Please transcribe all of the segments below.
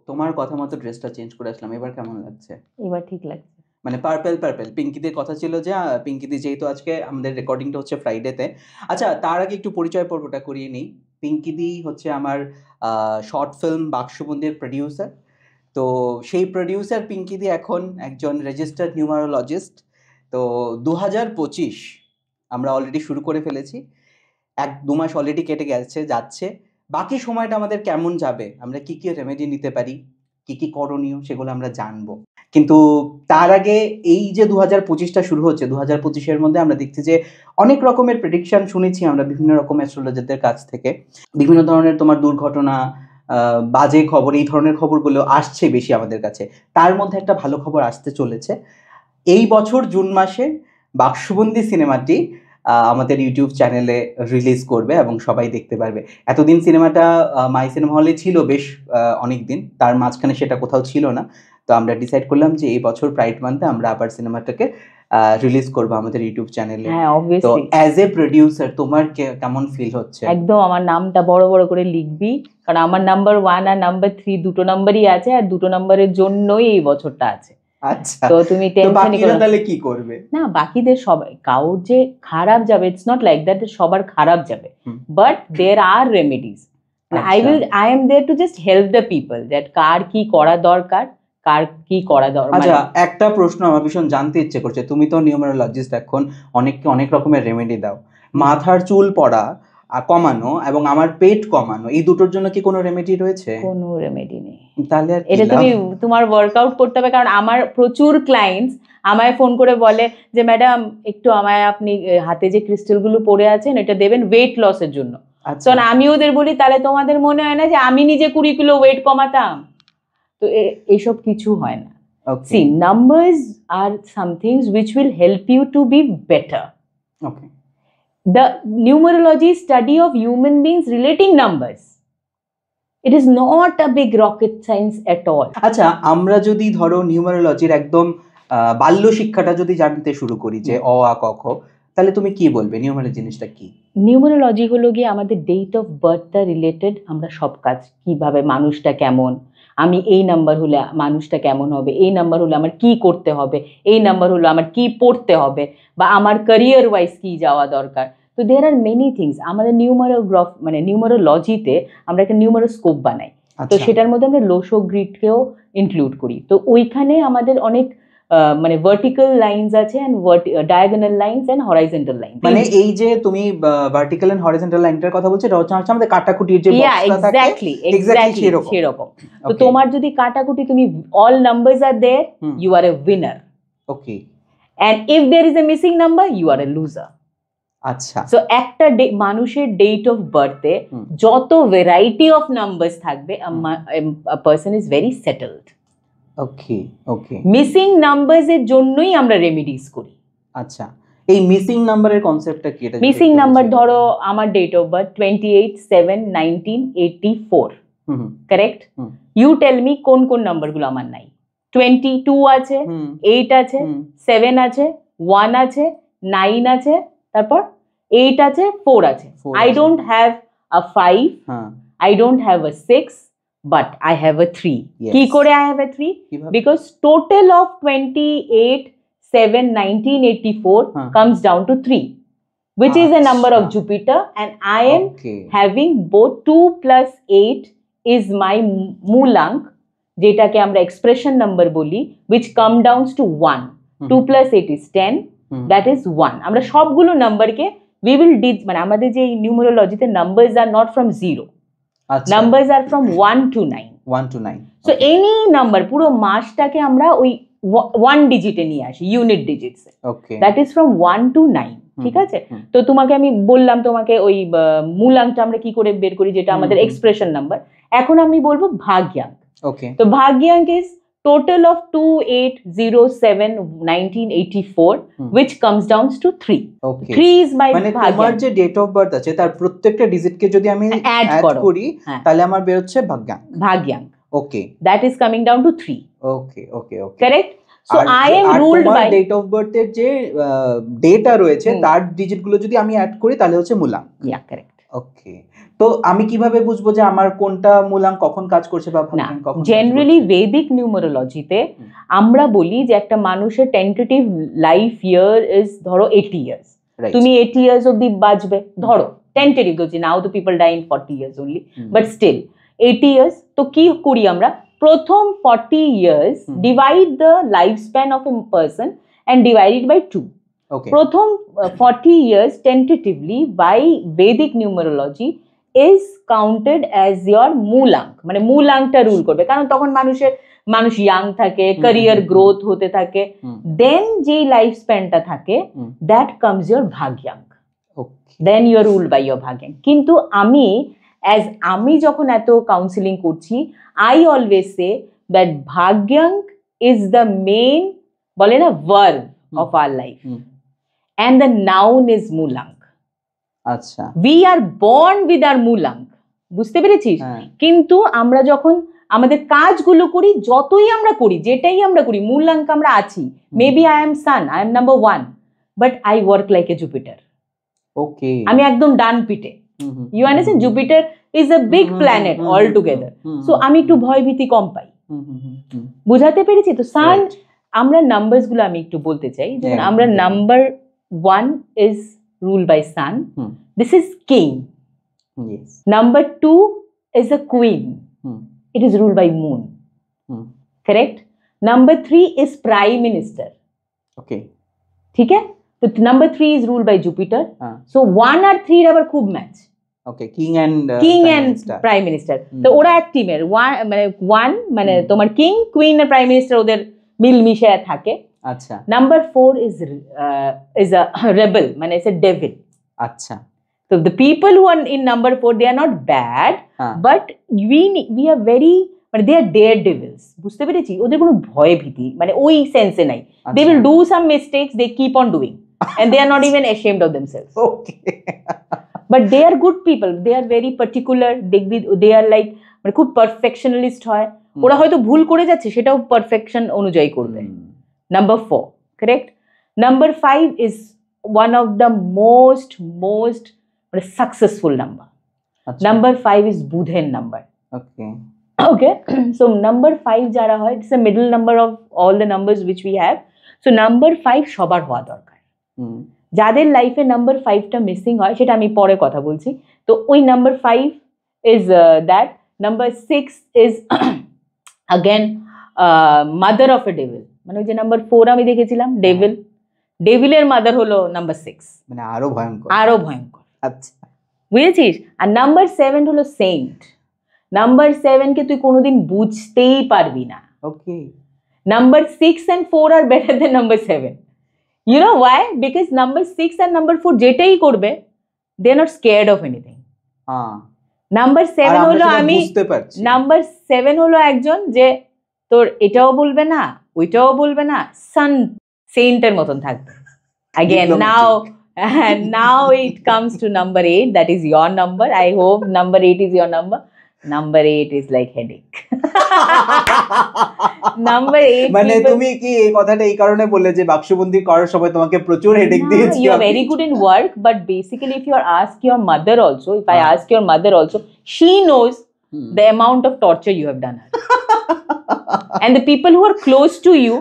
তোমার কথা মতো ড্রেসটা চেঞ্জ করে আসলাম, এবার কেমন লাগছে? এবার ঠিক লাগছে। মানে পার্পল পার্পল পিঙ্কিদের কথা ছিল যে পিঙ্কিদি যেহেতু আজকে আমাদের রেকর্ডিংটা হচ্ছে ফ্রাইডেতে। আচ্ছা, তার আগে একটু পরিচয় পর্বটা করিয়ে নিই। পিঙ্কিদি হচ্ছে আমার শর্ট ফিল্ম বাক্সবন্দির প্রডিউসার। তো সেই প্রডিউসার পিঙ্কিদি এখন একজন রেজিস্টার্ড নিউমারোলজিস্ট। তো 2025 আমরা অলরেডি শুরু করে ফেলেছি। 1-2 মাস অলরেডি কেটে যাচ্ছে। বাকি সময়টা আমাদের কেমন যাবে, আমরা কি কি রেমেডি নিতে পারি, কি কি করণীয়, সেগুলো আমরা জানবো। কিন্তু তার আগে এই যে 2025টা শুরু হচ্ছে, 2025-এর মধ্যে আমরা দেখছি যে অনেক রকমের প্রেডিকশন শুনেছি আমরা বিভিন্ন রকম অ্যাস্ট্রোলজারদের কাছ থেকে। বিভিন্ন ধরনের তোমার দুর্ঘটনা, বাজে খবর, এই ধরনের খবরগুলো আসছে বেশি আমাদের কাছে। তার মধ্যে একটা ভালো খবর আসতে চলেছে। এই বছর জুন মাসে বাক্সবন্দি সিনেমাটি আমাদের ইউটিউব চ্যানেলে রিলিজ করবে এবং সবাই দেখতে পারবে। এতদিন সিনেমাটা মাই সিনেমা হলে ছিল বেশ অনেক দিন, তার মাঝখানে সেটা কোথাও ছিল না। তো আমরা ডিসাইড করলাম যে এই বছর প্রাইড মান্থে আমরা আবার সিনেমাটাকে রিলিজ করবো আমাদের ইউটিউব চ্যানেলে। হ্যাঁ, তো অবভিয়াসলি। অ্যাজ এ প্রডিউসার তোমার কেমন ফিল হচ্ছে? একদম আমার নামটা বড় বড় করে লিখবি, কারণ আমার নাম্বার 1 আর নাম্বার 3 দুটো নাম্বারই আছে, আর দুটো নাম্বারের জন্যই এই বছরটা আছে। আচ্ছা, তো তুমি তো টেনশনই বাকিরা করো না। তাহলে কি করবে? না, বাকিদের সবাই, কাউর যে খারাপ যাবে, ইটস নট লাইক দ্যাট সবার খারাপ যাবে, hmm. But there are remedies. I am there to just help the people, that কার কি করা দরকার, কার কি করা দরকার। আচ্ছা, একটা প্রশ্ন আমার ভীষণ জানতে ইচ্ছে করছে। তুমি তো নিউমারোলজিস্ট, এখন অনেককে অনেক রকমের রেমেডি দাও। মাথার চুল পড়া কমানো এবং আমার পেট কমানো, এই দুটোর জন্য কি কোনো রেমেডি রয়েছে? কোনো রেমেডি নেই। তাহলে আর কি এটা লাভ? তুমি তোমার ওয়ার্কআউট করতে হবে, কারণ আমার প্রচুর ক্লায়েন্টস আমায় ফোন করে বলে যে ম্যাডাম একটু আমায় আপনি হাতে যে ক্রিস্টালগুলো পড়ে আছেন এটা দেবেন ওয়েট লসের জন্য। আচ্ছা, তখন আমি ওদের বলি তাহলে তোমাদের মনে হয় না যে আমি নিজে 20 কিলো ওয়েট কমাতাম? তো এইসব কিছু হয় না। ওকে See, numbers are some things which will help you to be better. Okay. The numerology is study of human beings relating numbers. It is not a big rocket science at all. আচ্ছা, আমরা যদি ধরো নিউমারোলজির একদম বাল্য শিক্ষাটা যদি জানতে শুরু করি যে অ আ ক খ, তাহলে তুমি কি বলবে নিউমারোলজি জিনিসটা কি? নিউমারোলজি হলো গিয়ে আমাদের ডেট অফ বার্থটা রিলেটেড আমরা সব কাজ, কিভাবে মানুষটা কেমন, আমি এই নাম্বার হলে মানুষটা কেমন হবে, এই নাম্বার হলে আমার কি করতে হবে, এই নাম্বার হলো আমার কি পড়তে হবে, বা আমার ক্যারিয়ার ওয়াইজ কি যাওয়া দরকার। তো দেয়ার আর মেনি থিংস। আমাদের মানে নিউমারোলজিতে আমরা একটা নিউমারোস্কোপ বানাই। তো সেটার মধ্যে আমরা লোশো গ্রিডকেও ইনক্লুড করি। তো ওইখানে আমাদের অনেক মানে ভার্টিক্যাল লাইনস আছে, and diagonal lines and horizontal line. মানে এই যে তুমি ভার্টিক্যাল এন্ড হরিজন্টাল লাইনটার কথা বলছো, এটা হচ্ছে আমাদের কাটাকুটির যে বক্সটা থাকে, এক্স্যাক্টলি সেরকম। তো তোমার যদি কাটাকুটি, তুমি all numbers are there, you are a winner. Okay. And if there is a missing number, you are a loser. আচ্ছা, সো একটা মানুষের ডেট অফ বার্থে যত ভ্যারাইটি অফ নাম্বারস থাকবে, a person is very settled. Okay okay. Missing numbers এর জন্যই আমরা remedies করি। আচ্ছা, এই মিসিং নাম্বারের কনসেপ্টটা কি? এটা মিসিং নাম্বার, ধরো আমার date of birth 28/7/1984, correct? You tell me কোন কোন নাম্বারগুলো আমার নাই। 22 আছে, 8 আছে, 7 আছে, 1 আছে, 9 আছে, তারপর 8 আছে, 4 আছে। I don't have a 5, I don't have a 6, but I have a 3. কি করে I have a 3? Because total of 28/7/1984 comes down to 3, which is a number of Jupiter, and I am having both 2 plus 8 is my Moolank, যেটাকে আমরা expression number বলি, which come down to 1. 2 plus 8 is 10, that is 1. আমরা সবগুলো নাম্বারকে we will মানে আমাদের যে নিউমারোলজিতে numbers are not from 0, numbers are from 1 to 9. 1 to 9. So any number, পুরো মাসটাকে আমরা ওই 1 ডিজিটে নিয়ে আসি, ইউনিট ডিজিটসে। Okay, that is from 1 to 9, ঠিক আছে? তো তোমাকে আমি বললাম তোমাকে ওই মূলাঙ্কটা আমরা কি করে বের করি, যেটা আমাদের এক্সপ্রেশন নাম্বার। এখন আমি বলবো ভাগ্যাঙ্ক। ওকে, তো ভাগ্যাঙ্ক is total of 28/07/1984, which comes down to 3. Okay. 3 is my মানে তোমার যে ডেট অফ বার্থ আছে তার প্রত্যেকটা ডিজিটকে যদি আমি অ্যাড করি তাহলে আমার বের হচ্ছে ভাগ্যাঙ্ক। ওকে, that is coming down to 3. Okay, okay, okay. Correct? So I am ruled by date of বার্থের যে ডেটা রয়েছে তার ডিজিটগুলো যদি আমি অ্যাড করি তাহলে হচ্ছে মূলাঙ্ক। Yeah, correct. ওকে। তো আমি কিভাবে বুঝবো যে আমার কোনটা মূলাঙ্ক কখন কাজ করছে বা না, ভাগ্যাঙ্ক কখন কাজ জেনারেলি করছে? ভেদিক নিউমারোলজিতে হুম। আমরা বলি যে একটা মানুষের টেন্টেটিভ লাইফ ইয়ার ইজ ধরো 80 ইয়ার্স, রাইট। তুমি 80 ইয়ার্স অব্দি বাঁচবে ধরো, টেন্টেটিভ বলছি, নাও তো people die in 40 years only, but still 80 years. তো কি করি আমরা, প্রথম 40 years divide the life span of a person and divide it by 2। Okay. প্রথম 40 years tentatively by Vedic numerology is counted as your মূলাঙ্ক, মানে মূলাঙ্কটা rule করবে, কারণ তখন মানুষ ইয়াং থাকে, ক্যারিয়ার গ্রোথ হতে থাকে, দেন যে লাইফ স্প্যানটা থাকে দ্যাট কামস ইয়োর ভাগ্যাঙ্ক, then you are ruled by your ভাগ্যাঙ্ক। কিন্তু আমি যখন এত কাউন্সিলিং করছি, আই অলওয়েজ সে দ্যাট ভাগ্যাঙ্ক ইজ দ্য মেইন, বলে না, verb of our life, and the noun is mulang. আচ্ছা। We are born with our mulang, বুঝতে পেরেছিস? কিন্তু আমরা যখন আমাদের কাজগুলো করি, যতই আমরা করি, যেটাই আমরা করি, মূলাঙ্ক আমরা আছি। Maybe I am sun, I am number 1, but I work like a Jupiter. Okay. আমি একদম ডান পিঠে, you understand? Jupiter is a big planet all together, so আমি একটু ভয় ভীতি কম পাই। বুঝাতে পেরেছি তো? সান, আমরা নাম্বারস গুলো আমি একটু বলতে চাই। যেমন আমরা number 1 is ruled by sun. This is king. Yes. Number 2 is a queen. It is ruled by moon. Correct? Number 3 is prime minister. Okay. ठीक है? So number 3 is ruled by Jupiter. So 1 আর 3 আবার খুব match. Okay, king and prime minister. তো ওরা এক টিমের, one মানে তোমার king, queen আর prime minister ওদের মিলমিশে থাকে। আচ্ছা। Number 4 is a rebel, মানে it's a devil. আচ্ছা। So the people who are in number 4, they are not bad, but we are very, মানে they are daredevils. বুঝতে পেরেছি? ওদের কোনো ভয় ভীতি মানে ওই সেন্সে নাই। They will do some mistakes, they keep on doing, and they are not even ashamed of themselves. Okay. But they are good people. They are very particular. They are like, মানে খুব perfectionist হয়। ওরা হয়তো ভুল করে যাচ্ছে, সেটাও perfection অনুযায়ী করবে। Number 4, correct? Number 5 is one of the most successful number. Achha. Number 5 is Budhen number. Okay. So number 5 jara hoy, it's the middle number of all the numbers which we have. So number 5 সবার হওয়া দরকার। যাদের লাইফে number 5টা missing হয়, সেটা আমি পরে কথা বলছি। তো ওই number 5 is that. Number 6 is again mother of a devil, মানে ওই যে নাম্বার 4 আমি দেখেছিলাম, ডেভিলের মাদার হলো নাম্বার 6, মানে আরো ভয়ঙ্কর। আচ্ছা, বুঝেছিস? আর নাম্বার 7 হলো সেন্ট। নাম্বার 7 কে তুই কোনোদিন বুঝতেই পারবি না। Okay. Number 6 and 4 are better than number 7. You know why? Because number 6 and number 4 যেটাই করবে, they are not scared of anything. Number 7 হলো, আমি নাম্বার 7 হলো একজন যে তোর এটাও বলবে না, ওইটাও বলবে না, সেন্টের মতন থাকবে। Again, now it comes to number 8, that is your number. I hope number 8 is your number. Number 8 is like headache. Number 8, মানে তুমি কি এই কথাটা এই কারণে বললে যে বাক্সবন্দি করার সময় তোমাকে প্রচুর হেডেক দিয়েছি? You are very good in work, but basically if you ask your mother also, if I ask your mother also, she knows the amount of torture you have done her. And the people who are close to you,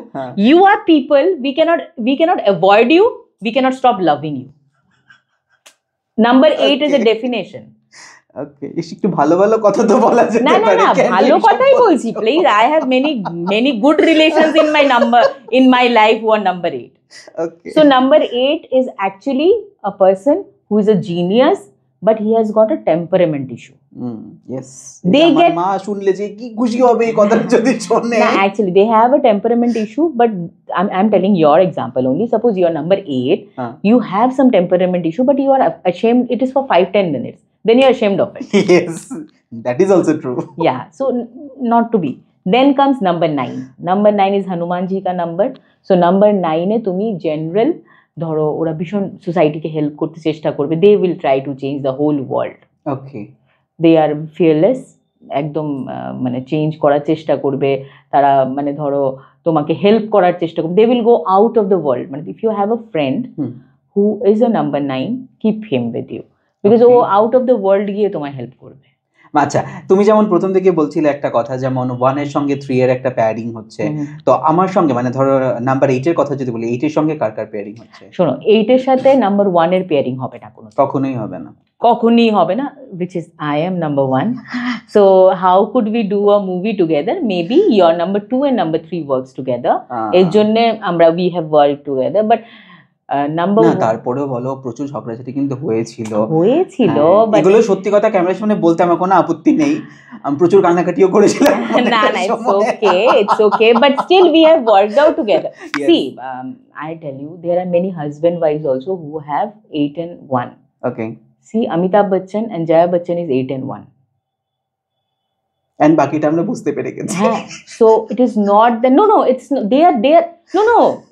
you are people, we cannot avoid you, we cannot stop loving you. Number 8 is a definition. Okay, একটু ভালো ভালো কথা তো বলা যেতে পারে। না, ভালো কথাই বলছি। Please, I have many good relations in my life who are number 8. Okay. So number 8 is actually a person who is a genius, but he has got a temperament issue. Yes. মা শুনলে যে কি খুশি হবে এই কথাটা যদি শোনে। Actually they have a temperament issue, but I'm telling your example only. Suppose you are number 8, you have some temperament issue, but you are ashamed, it is for 5-10 minutes. Then you are ashamed of it. Yes, that is also true. Yeah, so not to be. Then comes number 9. Number 9 is Hanuman ji ka number. So number 9 e tumi general ধরো ওরা ভীষণ সোসাইটিকে help করতে চেষ্টা করবে। They will try to change the whole world. Okay. They are fearless, একদম মানে change করার চেষ্টা করবে তারা, মানে ধরো তোমাকে হেল্প করার চেষ্টা করবে। They will go out of the world. মানে if you have a friend who is a number 9, keep him with you. Because ও Okay. Out of the world গিয়ে তোমায় হেল্প করবে। আচ্ছা, তুমি যেমন প্রথম থেকে বলছিলে একটা কথা, যেমন 1 এর সঙ্গে 3 এর একটা প্যারিং হচ্ছে। তো আমার সঙ্গে মানে ধরো নাম্বার 8 এর কথা যদি বলি, 8 এর সঙ্গে কার প্যারিং হচ্ছে? শোনো, 8 এর সাথে নাম্বার 1 এর পেয়ারিং হবে না কোনো, কখনোই হবে না। কখনই হবে না, which is I am number 1. So how could we do a movie together? Maybe your number 2 and number 3 works together. এর জন্য আমরা we have worked together, but number না তারপরেও বলো প্রচুর ঝগড়াঝাটি কিন্তু হয়েছিল। but এগুলো সত্যি কথা ক্যামেরার সামনে বলতে আমার কোনো আপত্তি নেই, আমি প্রচুর কান্নাকাটিও করেছিলাম। না it's okay but still we have worked out together. Yes. See, I tell you, there are many husband wives also who have 8 and 1. Okay. See, Amitabh Bachchan and Jaya Bachchan is 8 and 1. And বাকিটা আমরা বুঝতে পেরে গেছি। So it is not the it's not, they are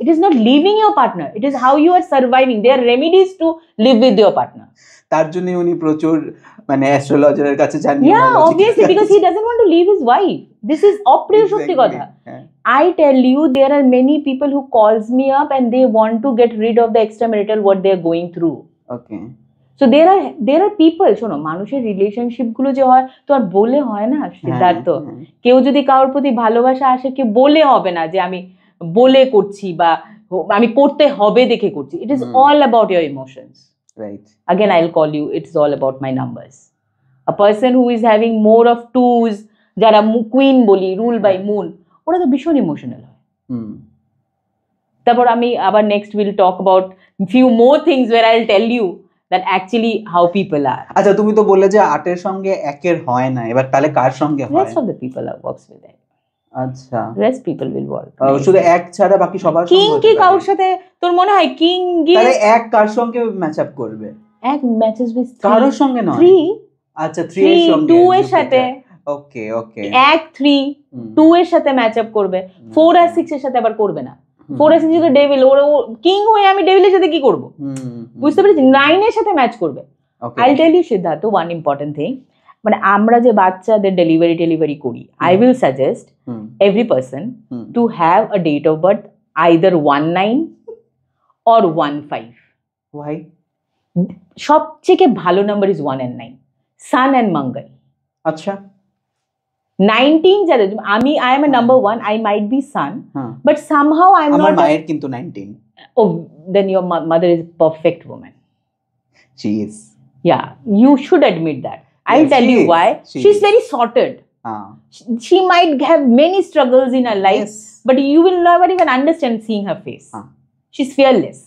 it is not leaving your partner, it is how you are surviving. There are remedies to live with your partner. তার জন্য উনি প্রচুর মানে অ্যাস্ট্রোলজারের কাছে যান। Yeah, obviously, because he doesn't want to leave his wife. This is অপ্রিয় সত্যি কথা। I tell you, there are many people who calls me up and they want to get rid of the extramarital what they are going through. Okay. So there are people, শোনো, মানুষের relationship গুলো যে হয় তো আর বলে হয় না সিদ্ধার্থ। কেউ যদি কারোর প্রতি ভালোবাসা আসে, কেউ বলে হবে না যে আমি বলে করছি বা আমি করতে হবে দেখে করছি। It is all about your emotions. Right. Again, I'll call you, it's all about my numbers. A person who is having more of 2s, যারা কুইন বলি, রুল বাই মুন, ওরা তো ভীষণ ইমোশনাল হয়। তারপর আমি আবার next will talk about few more things where I will tell you that actually how people are. আচ্ছা, তুমি তো বললে যে 8 এর সঙ্গে 1 এর হয় না, এবার তাহলে কার সঙ্গে হয়? Rest of the people are works with it. আচ্ছা, Rest people will work. শুধু 1 ছাড়া বাকি সবার সঙ্গে কিং কি কারোর সাথে তোর মনে হয় কিং গিয়ে তাহলে 1 কার সঙ্গে ম্যাচ আপ করবে? এক ম্যাচেস উইথ কারোর সঙ্গে নয়। 3 আচ্ছা 3 এর সঙ্গে 2 এর সাথে। ওকে ওকে। 1 3 2 এর সাথে ম্যাচ আপ করবে, 4 আর 6 এর সাথে আবার করবে না। 4 আর 6 তো ডেভিল, ওর কিং হয়ে আমি ডেভিলের সাথে কি করব? বুঝতে পেরেছি? 9 এর সাথে ম্যাচ করবে। I'll tell you Siddharth, one important thing, মানে আমরা যে বাচ্চাদের ডেলিভারি করি, I will suggest every person to have a date of birth either 19 or 15. Why? সবথেকে ভালো number is 1 and 9, sun and মঙ্গল। আচ্ছা, 19 যাদের, আমি I am a number 1, I might be sun, but somehow I am not. আমার মায়ের কিন্তু 19. Oh, then your mother is a perfect woman. She is. Yeah, you should admit that. I'll tell you why. She's very sorted. She might have many struggles in her life, but you will never even understand seeing her face. She's fearless.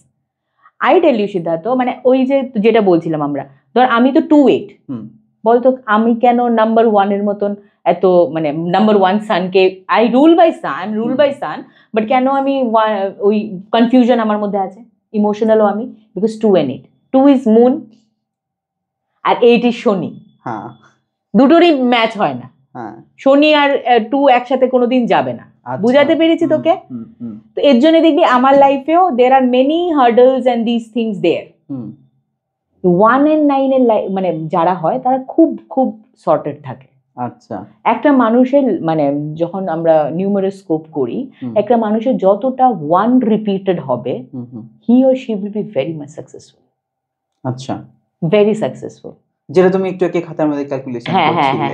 I tell you Siddharth, মানে ওই যে যেটা বলছিলাম আমরা, ধর আমি তো 2-8, বলতো আমি কেন নাম্বার 1 এর মতন এত, মানে নাম্বার 1 সানকে I rule by sun, but কেন আমি ওই কনফিউশন আমার মধ্যে আছে, ইমোশনালও আমি, বিকজ 2 and 8, 2 is মুন আর 8 is শনি। দুটোরই ম্যাচ হয় না, শনি আর 2 একসাথে কোনোদিন যাবে না। বুঝাতে পেরেছি তোকে? তো এর জন্য দেখবি আমার লাইফেও there are many hurdles and these things there. 1 and 9 এর মানে যারা হয় তারা খুব খুব সর্টেড থাকে। আচ্ছা, একটা মানুষের মানে যখন আমরা নিউমেরাস স্কোপ করি, একটা মানুষের যতটা 1 রিপিটেড হবে, he or she will be very much successful. আচ্ছা, very successful, যেটা তুমি একটু একে খাতার মধ্যে ক্যালকুলেশন করছিলে,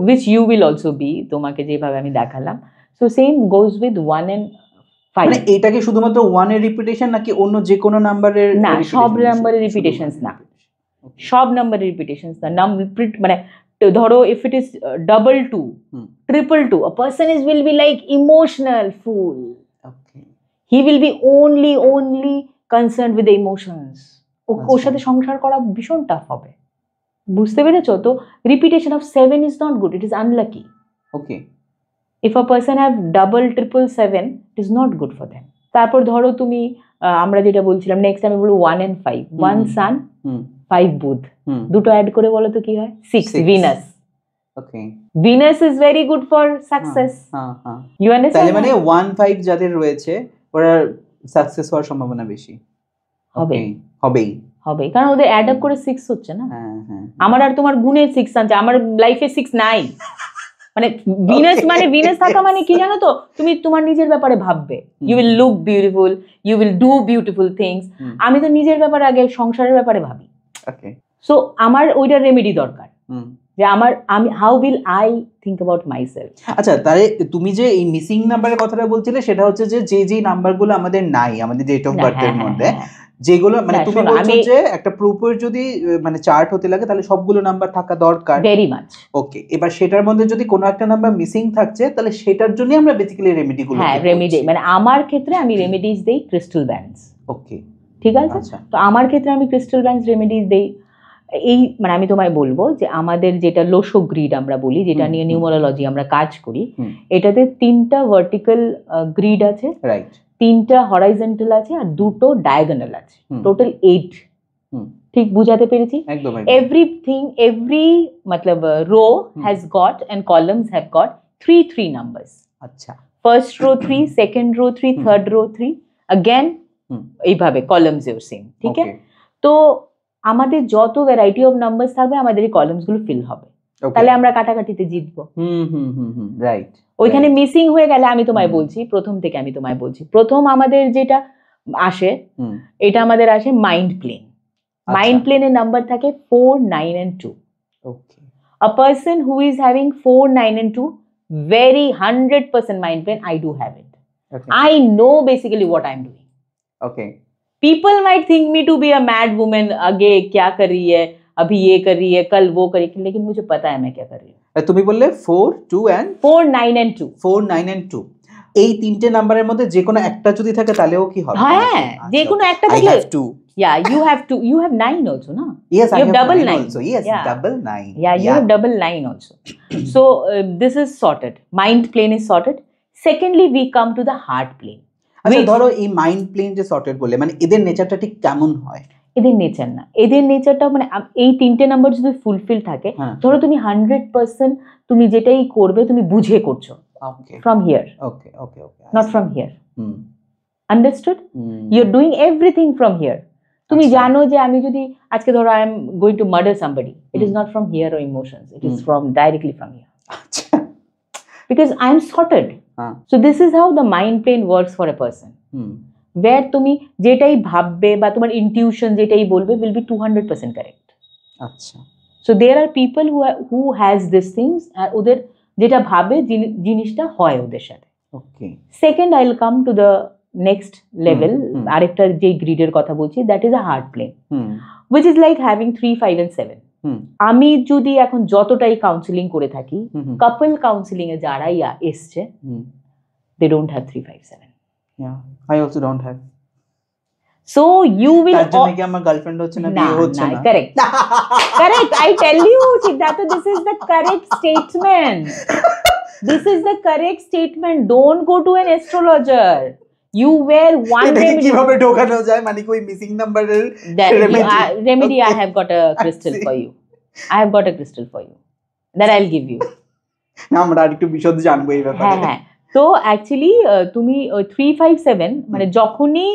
which you will also be, তোমাকে যেভাবে আমি দেখালাম। So same goes with 1 and 5. মানে এটাকে শুধুমাত্র 1 এর রিপিটেশন নাকি অন্য যে কোনো নাম্বারের? না, সব নাম্বারের রিপিটেশনস না, সব নাম্বারের রিপিটেশনস না। মানে ধরো if it is 22, 222, a person will be like emotional fool. Okay. He will be only concerned with the emotions. ওর সাথে সংসার করা ভীষণ টাফ হবে। বুঝতে পেরেছো? তো repetition of 7 is not good, it is unlucky. Okay. If a person have double 777, it is not good for them. তারপর ধরো তুমি আমরা যেটা বলছিলাম, নেক্সট আমি বলবো 1 and 5, 1 সান 5 বুধ, দুটো অ্যাড করে বলো তো কি হয়? 6 Venus. Okay, Venus is very good for success. You understand? তাহলে মানে 1 5 যাদের রয়েছে ওরা সাকসেস হওয়ার সম্ভাবনা বেশি হবেই, কারণ ওদের অ্যাড আপ করে 6 হচ্ছে না। আমার আর তোমার গুণের 6 আনছে, আমার লাইফে 6 নাই। মানে ভিনাস মানে ভিনাস থাকা মানে কি জানো তো, তুমি তোমার নিজের ব্যাপারে ভাববে, you will look beautiful, you will do beautiful things. আমি তো নিজের ব্যাপারে আগে সংসারের ব্যাপারে ভাবি। সো আমার ওইটা রেমেডি দরকার, হুম। যে আমি how will I think about myself. আচ্ছা, তাহলে তুমি যে এই মিসিং নাম্বারের কথাটা বলছিলে, সেটা হচ্ছে যে নাম্বারগুলো আমাদের নাই আমাদের ডেট অফ বার্থের মধ্যে, যেগুলো মানে না, তুমি শোনো, বলছো যে একটা প্রপার যদি মানে চার্ট হতে লাগে তাহলে সবগুলো নাম্বার থাকা দরকার। Very much. ওকে, এবার সেটার মধ্যে যদি কোনো একটা নাম্বার মিসিং থাকছে তাহলে সেটার জন্য আমরা বেসিক্যালি রেমেডি গুলো হ্যাঁ, রেমেডি মানে আমার ক্ষেত্রে আমি রেমেডিজ দেই ক্রিস্টাল ব্যান্ডস। ওকে, ঠিক আছে, আচ্ছা। তো আমার ক্ষেত্রে আমি ক্রিস্টাল ব্যান্ডস রেমেডিজ দেই। এই মানে আমি তোমায় বলবো যে আমাদের যেটা লোশো গ্রিড আমরা বলি, যেটা নিয়ে নিউমারোলজি আমরা কাজ করি, এটাতে 3টা ভার্টিক্যাল গ্রিড আছে, রাইট, 3টা হরাইজন্টাল আছে, আর 2টো ডায়াগোনাল আছে, টোটাল 8। ঠিক বুঝাতে পেরেছি? একদম। এভরিথিং, এভরি মতলব row has got and columns have got 3 numbers. আচ্ছা, first row 3, second row 3, third row 3, again এইভাবে কলামস এও সেম। ঠিক আছে, তো আমাদের যত ভ্যারাইটি অফ নাম্বারস থাকবে আমাদের এই কলামস গুলো ফিল হবে, তাহলে আমরা কাটাকাটিতে জিতবো। রাইট। ওইখানে মিসিং হয়ে গেলে আমি তোমায় বলছি, প্রথম থেকে আমি তোমায় বলছি, প্রথম আমাদের যেটা আসে এটা আমাদের আসে মাইন্ড প্লেন। মাইন্ড প্লেনের নাম্বার থাকে 4, 9 and 2. Okay, a person who is having 4, 9 and 2, very 100% mind plane, I do have it. Okay. I know basically what I'm doing. Okay. People might think me to be a mad woman, आगे क्या कर रही है, अभी ये कर रही है, कल वो करेगी, लेकिन मुझे पता है मैं क्या कर रही हूँ। তুমি বললে 4, 2 and 4, 9 and 2, 4, 9 and 2, এই তিনটে নাম্বারের মধ্যে যে কোনো একটা যদি থাকে তাহলেও কি হবে? হ্যাঁ, যে কোনো একটা I থাকলে have 2. Yeah, you have 2, you have 9 also, no? Yes, I You have have double 9 also. Yes, Yeah. double 9. Yeah, you have double 9 also. So this is sorted. Mind plane is sorted. Secondly, we come to the heart plane. আচ্ছা, ধরো এই mind plane যে sorted বলে, মানে এদের নেচারটা ঠিক কেমন হয়? এদের নেচার না, এদের নেচারটা মানে এই 3টে নাম্বার যদি ফুলফিল থাকে, ধরো তুমি 100% তুমি যেটাই করবে তুমি বুঝে করছো, from here, okay, not from here. Understood? You're doing everything from here. তুমি জানো যে আমি যদি আজকে ধরো I am going to murder somebody, it is not from here or emotions, it is from directly from here. Because I am sorted. So this is how the mind plane works for a person. Where তুমি যেটাই ভাববে বা তোমার intuition যেটাই বলবে will be 200% correct. আচ্ছা, so there are people who has these things, আর ওদের যেটা ভাবে জিনিসটা হয় ওদের সাথে। okay, second I'll come to the next level, আরেকটা যে গ্রিডের কথা বলছি, that is a heart plane, which is like having 3, 5 and 7. আমি যদি এখন যতটাই কাউন্সিলিং করে থাকি, কাপল কাউন্সিলিং এ যারাই এসছে, they don't have 3, 5, 7. yeah, I also don't have. So you will, তার জন্য কি আমার গার্লফ্রেন্ড হচ্ছে না, বিয়ে হচ্ছে না? correct, I tell you Siddhartha, this is the correct statement. This is the correct statement. Don't go to an astrologer. You wear one remedy. কিভাবে ঢোকানো যায়, মানে কই মিসিং নাম্বারের remedy? I have got a crystal for you. I have got a crystal for you that I'll give you. আমরা আরেকটু বিশদ জানবো এই ব্যাপারে। হ্যাঁ, তো অ্যাকচুয়ালি তুমি 3, 5, 7 মানে যখনই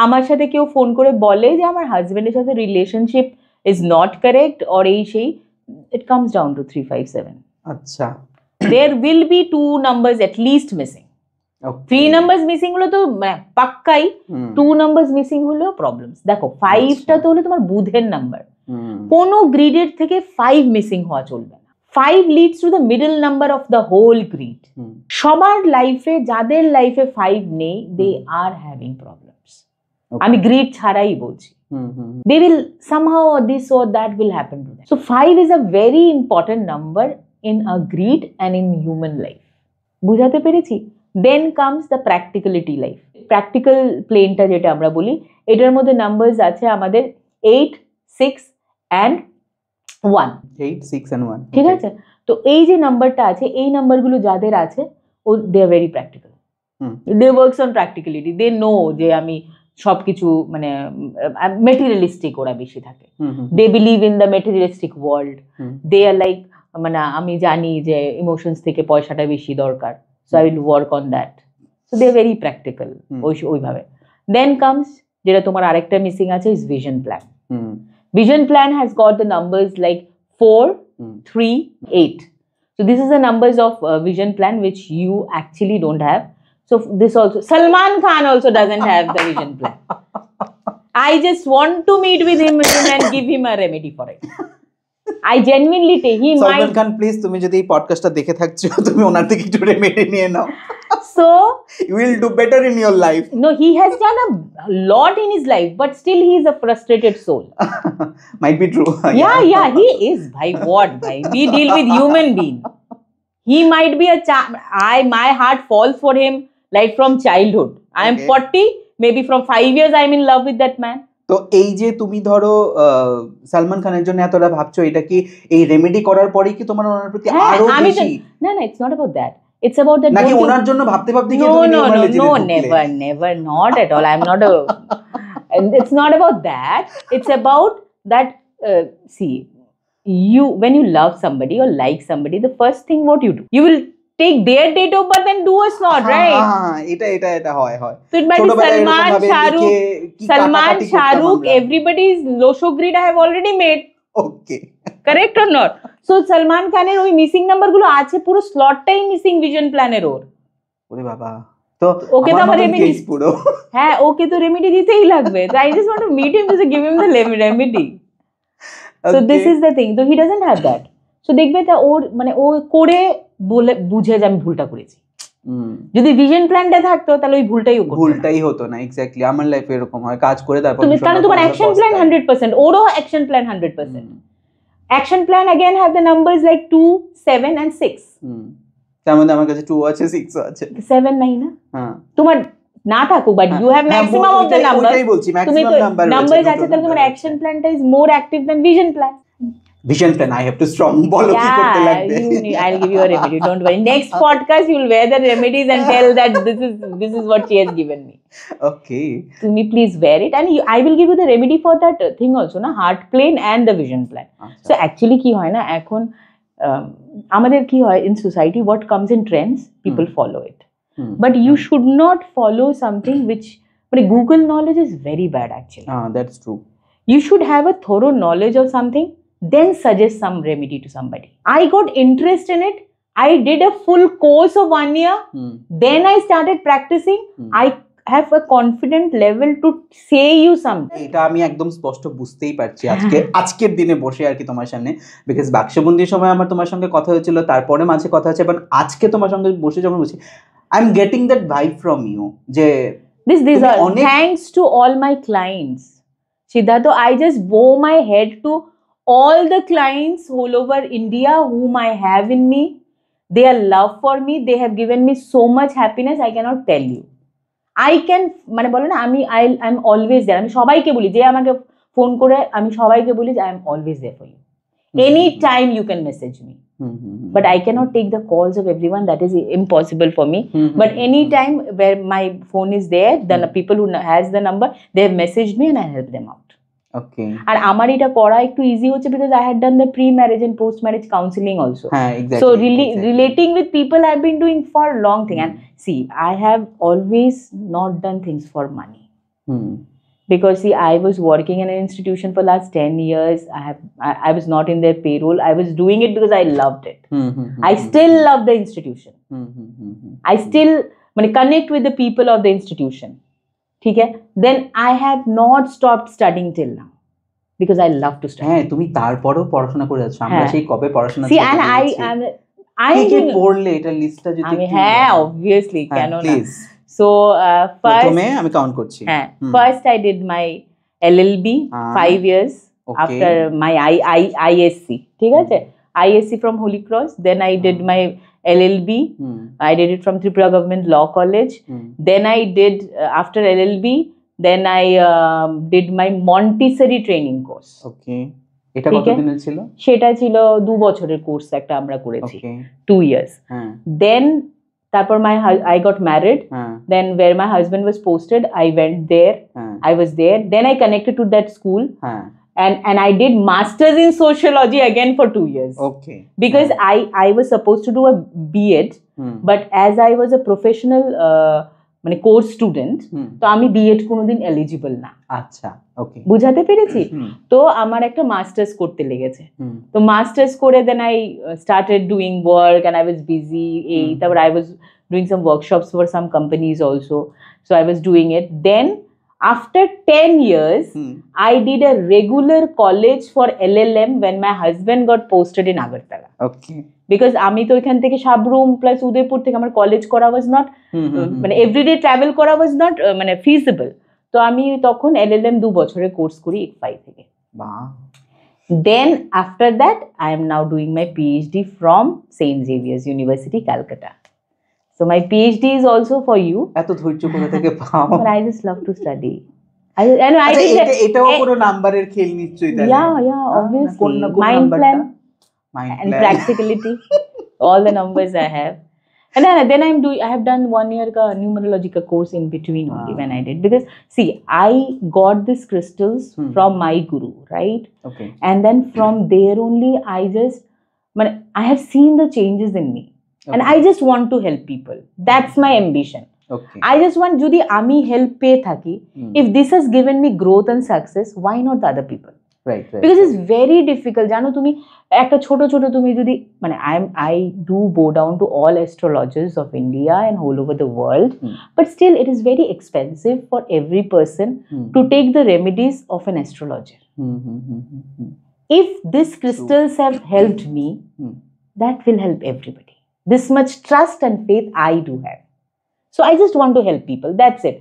আমার সাথে কেউ ফোন করে বলে যে আমার হাজবেন্ডের সাথে relationship is not correct or এই সেই, ইট কামস ডাউন টু 3, 5, 7. আচ্ছা, there will be 2 numbers at least missing. 3 numbers missing হলো তো পাক্কাই, 2 numbers missing হলেও প্রবলেমস। দেখো 5টা তো হলো তোমার বুধের নাম্বার, কোনো গ্রিডের থেকে 5 মিসিং হওয়া চলবে না। 5 leads to the middle number of the whole grid. সবার লাইফে, যাদের লাইফে 5 নেই, they are having problems. আমি গ্রিড ছাড়াই বলছি, they will somehow or this or that will happen to them. So 5 is a very important number in a grid and in human life. বুঝাতে পেরেছি? Then comes the practicality life. Practical planeটা যেটা আমরা বলি, এটার মধ্যে numbers আছে আমাদের 8, 6 and 1. 8, 6 and 1. ঠিক আছে, তো এই যে নাম্বারটা আছে, এই নাম্বারগুলো যাদের আছে, they are very practical. They works on practicality. They know যে আমি সবকিছু মানে মেটেরিয়ালিস্টিক ওরা বেশি থাকে। They believe in the materialistic world. They are like, মানে আমি জানি যে ইমোশনস থেকে পয়সাটা বেশি দরকার, so I will work on that. So they are very practical. ওইভাবে। Then comes যেটা তোমার আরেকটা মিসিং আছে, is vision plan. Vision plan has got the numbers like 4, 3, 8. So this is the numbers of vision plan which you actually don't have. So this also, Salman Khan also doesn't have the vision plan. I just want to meet with him and give him a remedy for it. I genuinely take he Salman might. Khan please তুমি যদি এই পডকাস্টটা দেখে থাকছো তুমি ওনার থেকে একটু remedy নিয়ে নাও, So you will do better in your life. no, he has done a lot in his life, but still he is a frustrated soul. Might be true. Yeah, he is. Bhai, what? Bhai, we deal with human being. He might be my heart falls for him like from childhood. I am Okay. 40, maybe from 5 years I am in love with that man. তো এই যে তুমি ধরো সালমান খানের জন্য এতটা ভাবছো, এটা কি এই রেমেডি করার পরেই কি তোমার ওনার প্রতি হ্যাঁ, আরো আমি তো- বেশি, No, it's not about that. It's about that. নাকি don't you- ওনার জন্য ভাবতে ভাবতে কি No, তুমি no, নির্মল no, লেজে no, ঢুকলে? never, not at all. I'm not a. And it's not about that. It's about that. See, when you love somebody or like somebody, the first thing what you do, you will take their date of birth and do a slot, right? হ্যাঁ, এটা হয় So it might be ছোটবেলায় এরকম Salman, ভাবে Shah Rukh, লিখে কি Salman, কাটাকাটি Shah করতাম Rukh, আমরা। everybody's Losho grid I have already made. Okay, Correct or not? So Salman Khaner ওই মিসিং নাম্বার গুলো আছে, পুরো স্লটটাই মিসিং ভিশন প্ল্যানের ওর। ওরে বাবা, তো ওকে তো আমার আমার মতন remedy- case পুরো। হ্যাঁ, ওকে তো রেমেডি দিতেই লাগবে। So I just want to meet him to give him the remedy. So this Okay. is the thing. So he doesn't have that. So দেখবে তা ওর মানে ও করে বলে বুঝে যে আমি ভুলটা করেছি। হুম, যদি ভিশন প্ল্যানটা থাকতো তাহলে ওই ভুলটাই ও করতো না। ভুলটাই হতো না। এক্স্যাক্টলি আমার লাইফে এরকম হয়, কাজ করে তারপর তুমি ভীষণ কারণ তোমার রকম অ্যাকশন আমরা প্ল্যান পস্তাই। 100%, ওরও action plan 100%. Action plan again have the numbers like 2, 7 and 6. হুম, তার মধ্যে আমার কাছে 2 আছে 6 আছে। 7 নাই না হ্যাঁ, তোমার না থাকুক, but you have maximum of the number. ওইটাই বলছি, তুমি ম্যাক্সিমাম তো নাম্বার নাম্বারস আছে, তাহলে তোমার অ্যাকশন প্ল্যানটা is more active than vision plan. Vision plan I have to strong, বলো কি করতে লাগবে। I'll give you a remedy, don't worry. Next podcast you'll wear the remedies and tell that this is what she has given me. ওকে, তুমি please wear it and I will give you the remedy for that thing also, na heart plane and the vision plan. So actually কি হয় না এখন আমাদের কি হয় in society, what comes in trends people follow it, but you should not follow something which, but Google knowledge is very bad actually. That's true. You should have a thorough knowledge of something, then suggest some remedy to somebody. I got interest in it. I did a full course of 1 year. Then I started practicing. I have a confident level to say you something. এটা আমি একদম স্পষ্ট বুঝতেই পারছি আজকের দিনে বসে আর কি তোমার সামনে, বিকজ বাক্সবন্দির সময় আমার তোমার সঙ্গে কথা হয়েছিল, তারপরে মাঝে কথা হচ্ছে, বাট আজকে তোমার সঙ্গে বসে যখন বলছি I am getting that vibe from you যে These তুমি are অনেক- thanks to all my clients. Siddhartha, I just bow my head to all the clients all over India whom I have in me. Their love for me, they have given me so much happiness, I cannot tell you. I can মানে বলো না, আমি I am always দেয়ার। আমি সবাইকে বলি, যে আমাকে phone করে আমি সবাইকে বলি যে I am always there for you. Any time you can message me, but I cannot take the calls of everyone, that is impossible for me. But any time where my phone is there, then the people who has the number, they have messaged me and I help them out. ওকে, আর আমার এটা করা একটু easy হচ্ছে because I had done the pre-marriage and post-marriage counseling also. হ্যাঁ exactly. So really relating with people I've been doing for long thing. And see, I have always not done things for money. Because see, I was working in an institution for last 10 years. I was not in their payroll. I was doing it because I loved it. I still love the institution. I still connect with the people of the institution. Okay? Then I have not stopped studying till now because I love to study. হ্যাঁ, তুমি তারপরেও পড়াশোনা করে যাচ্ছ, আমরা হ্যাঁ। সেই কবে পড়াশোনা See, থেকে and বেরিয়েছি। I কি am কি doing, পড়লে এটা লিস্টটা যদি আমি একটু হ্যাঁ বলো। obviously হ্যাঁ, কেন না। প্লিজ। So প্রথমে first, আমি কাউন্ট করছি। হ্যাঁ, first I did my LLB 5 years Okay. after my ISC. ঠিক আছে? ISC from Holy Cross. Then I did my LLB. I did it from Tripura Government Law College. Then I did after LLB. Then I did my Montessori training course. ওকে, এটা ঠিক আছে? কতদিনের ছিল? সেটা ছিল 2 বছরের কোর্স একটা আমরা করেছি। ওকে, 2 years. হ্যাঁ Then তারপর I got married. হ্যাঁ Then where my husband was posted, I went there. হ্যাঁ I was there. Then I connected to that school. হ্যাঁ And I did masters in sociology again for 2 years. Okay, Because I was supposed to do a B.Ed, but as I was a professional course student, তো আমি B.Ed কোনোদিন eligible না। আচ্ছা, ওকে, বুঝাতে পেরেছি? তো আমার একটা মাস্টার্স করতে লেগেছে। তো মাস্টার্স করে then I started doing work and I was busy. তারপর I was doing some workshops for some companies also. So I was doing it. Then After 10 years, hmm I did a regular college for LLM when my husband got posted in Agartala. Okay Because আমি তো এখান থেকে Sabroom plus Udaipur থেকে আমার college করা was not হুম হুম মানে everyday travel করা was not মানে ফিজিবল। তো আমি তখন LLM 2 বছরের কোর্স করি ICFAI থেকে। বাহ Then after that, I am now doing my PhD from St. Xavier's University, Calcutta. So my PhD is also for you. এত ধৈর্য কোথা থেকে পাও? But I just love to study. I know I আচ্ছা, did এটাও কোনো নাম্বারের খেল নিশ্চয়ই তাহলে? yeah, obviously. কোন Mind নাম্বারটা? plan Mind and plan. practicality. All the numbers I have. And then I have done 1 year ka numerological course in between only when I did. Because see, I got these crystals from my guru, right? Okay. And then from there only I have seen the changes in me. And I just want to help people. That's my ambition. Okay. I just want যদি আমি help পেয়ে থাকি, if this has given me growth and success, why not the other people? Right. Because it's very difficult. জানো তুমি একটা ছোট ছোট তুমি যদি মানে I do bow down to all astrologers of India and all over the world, but still it is very expensive for every person to take the remedies of an astrologer. If these crystals have helped me, that will help everybody. This much trust and faith I do have. So I just want to help people. That's it.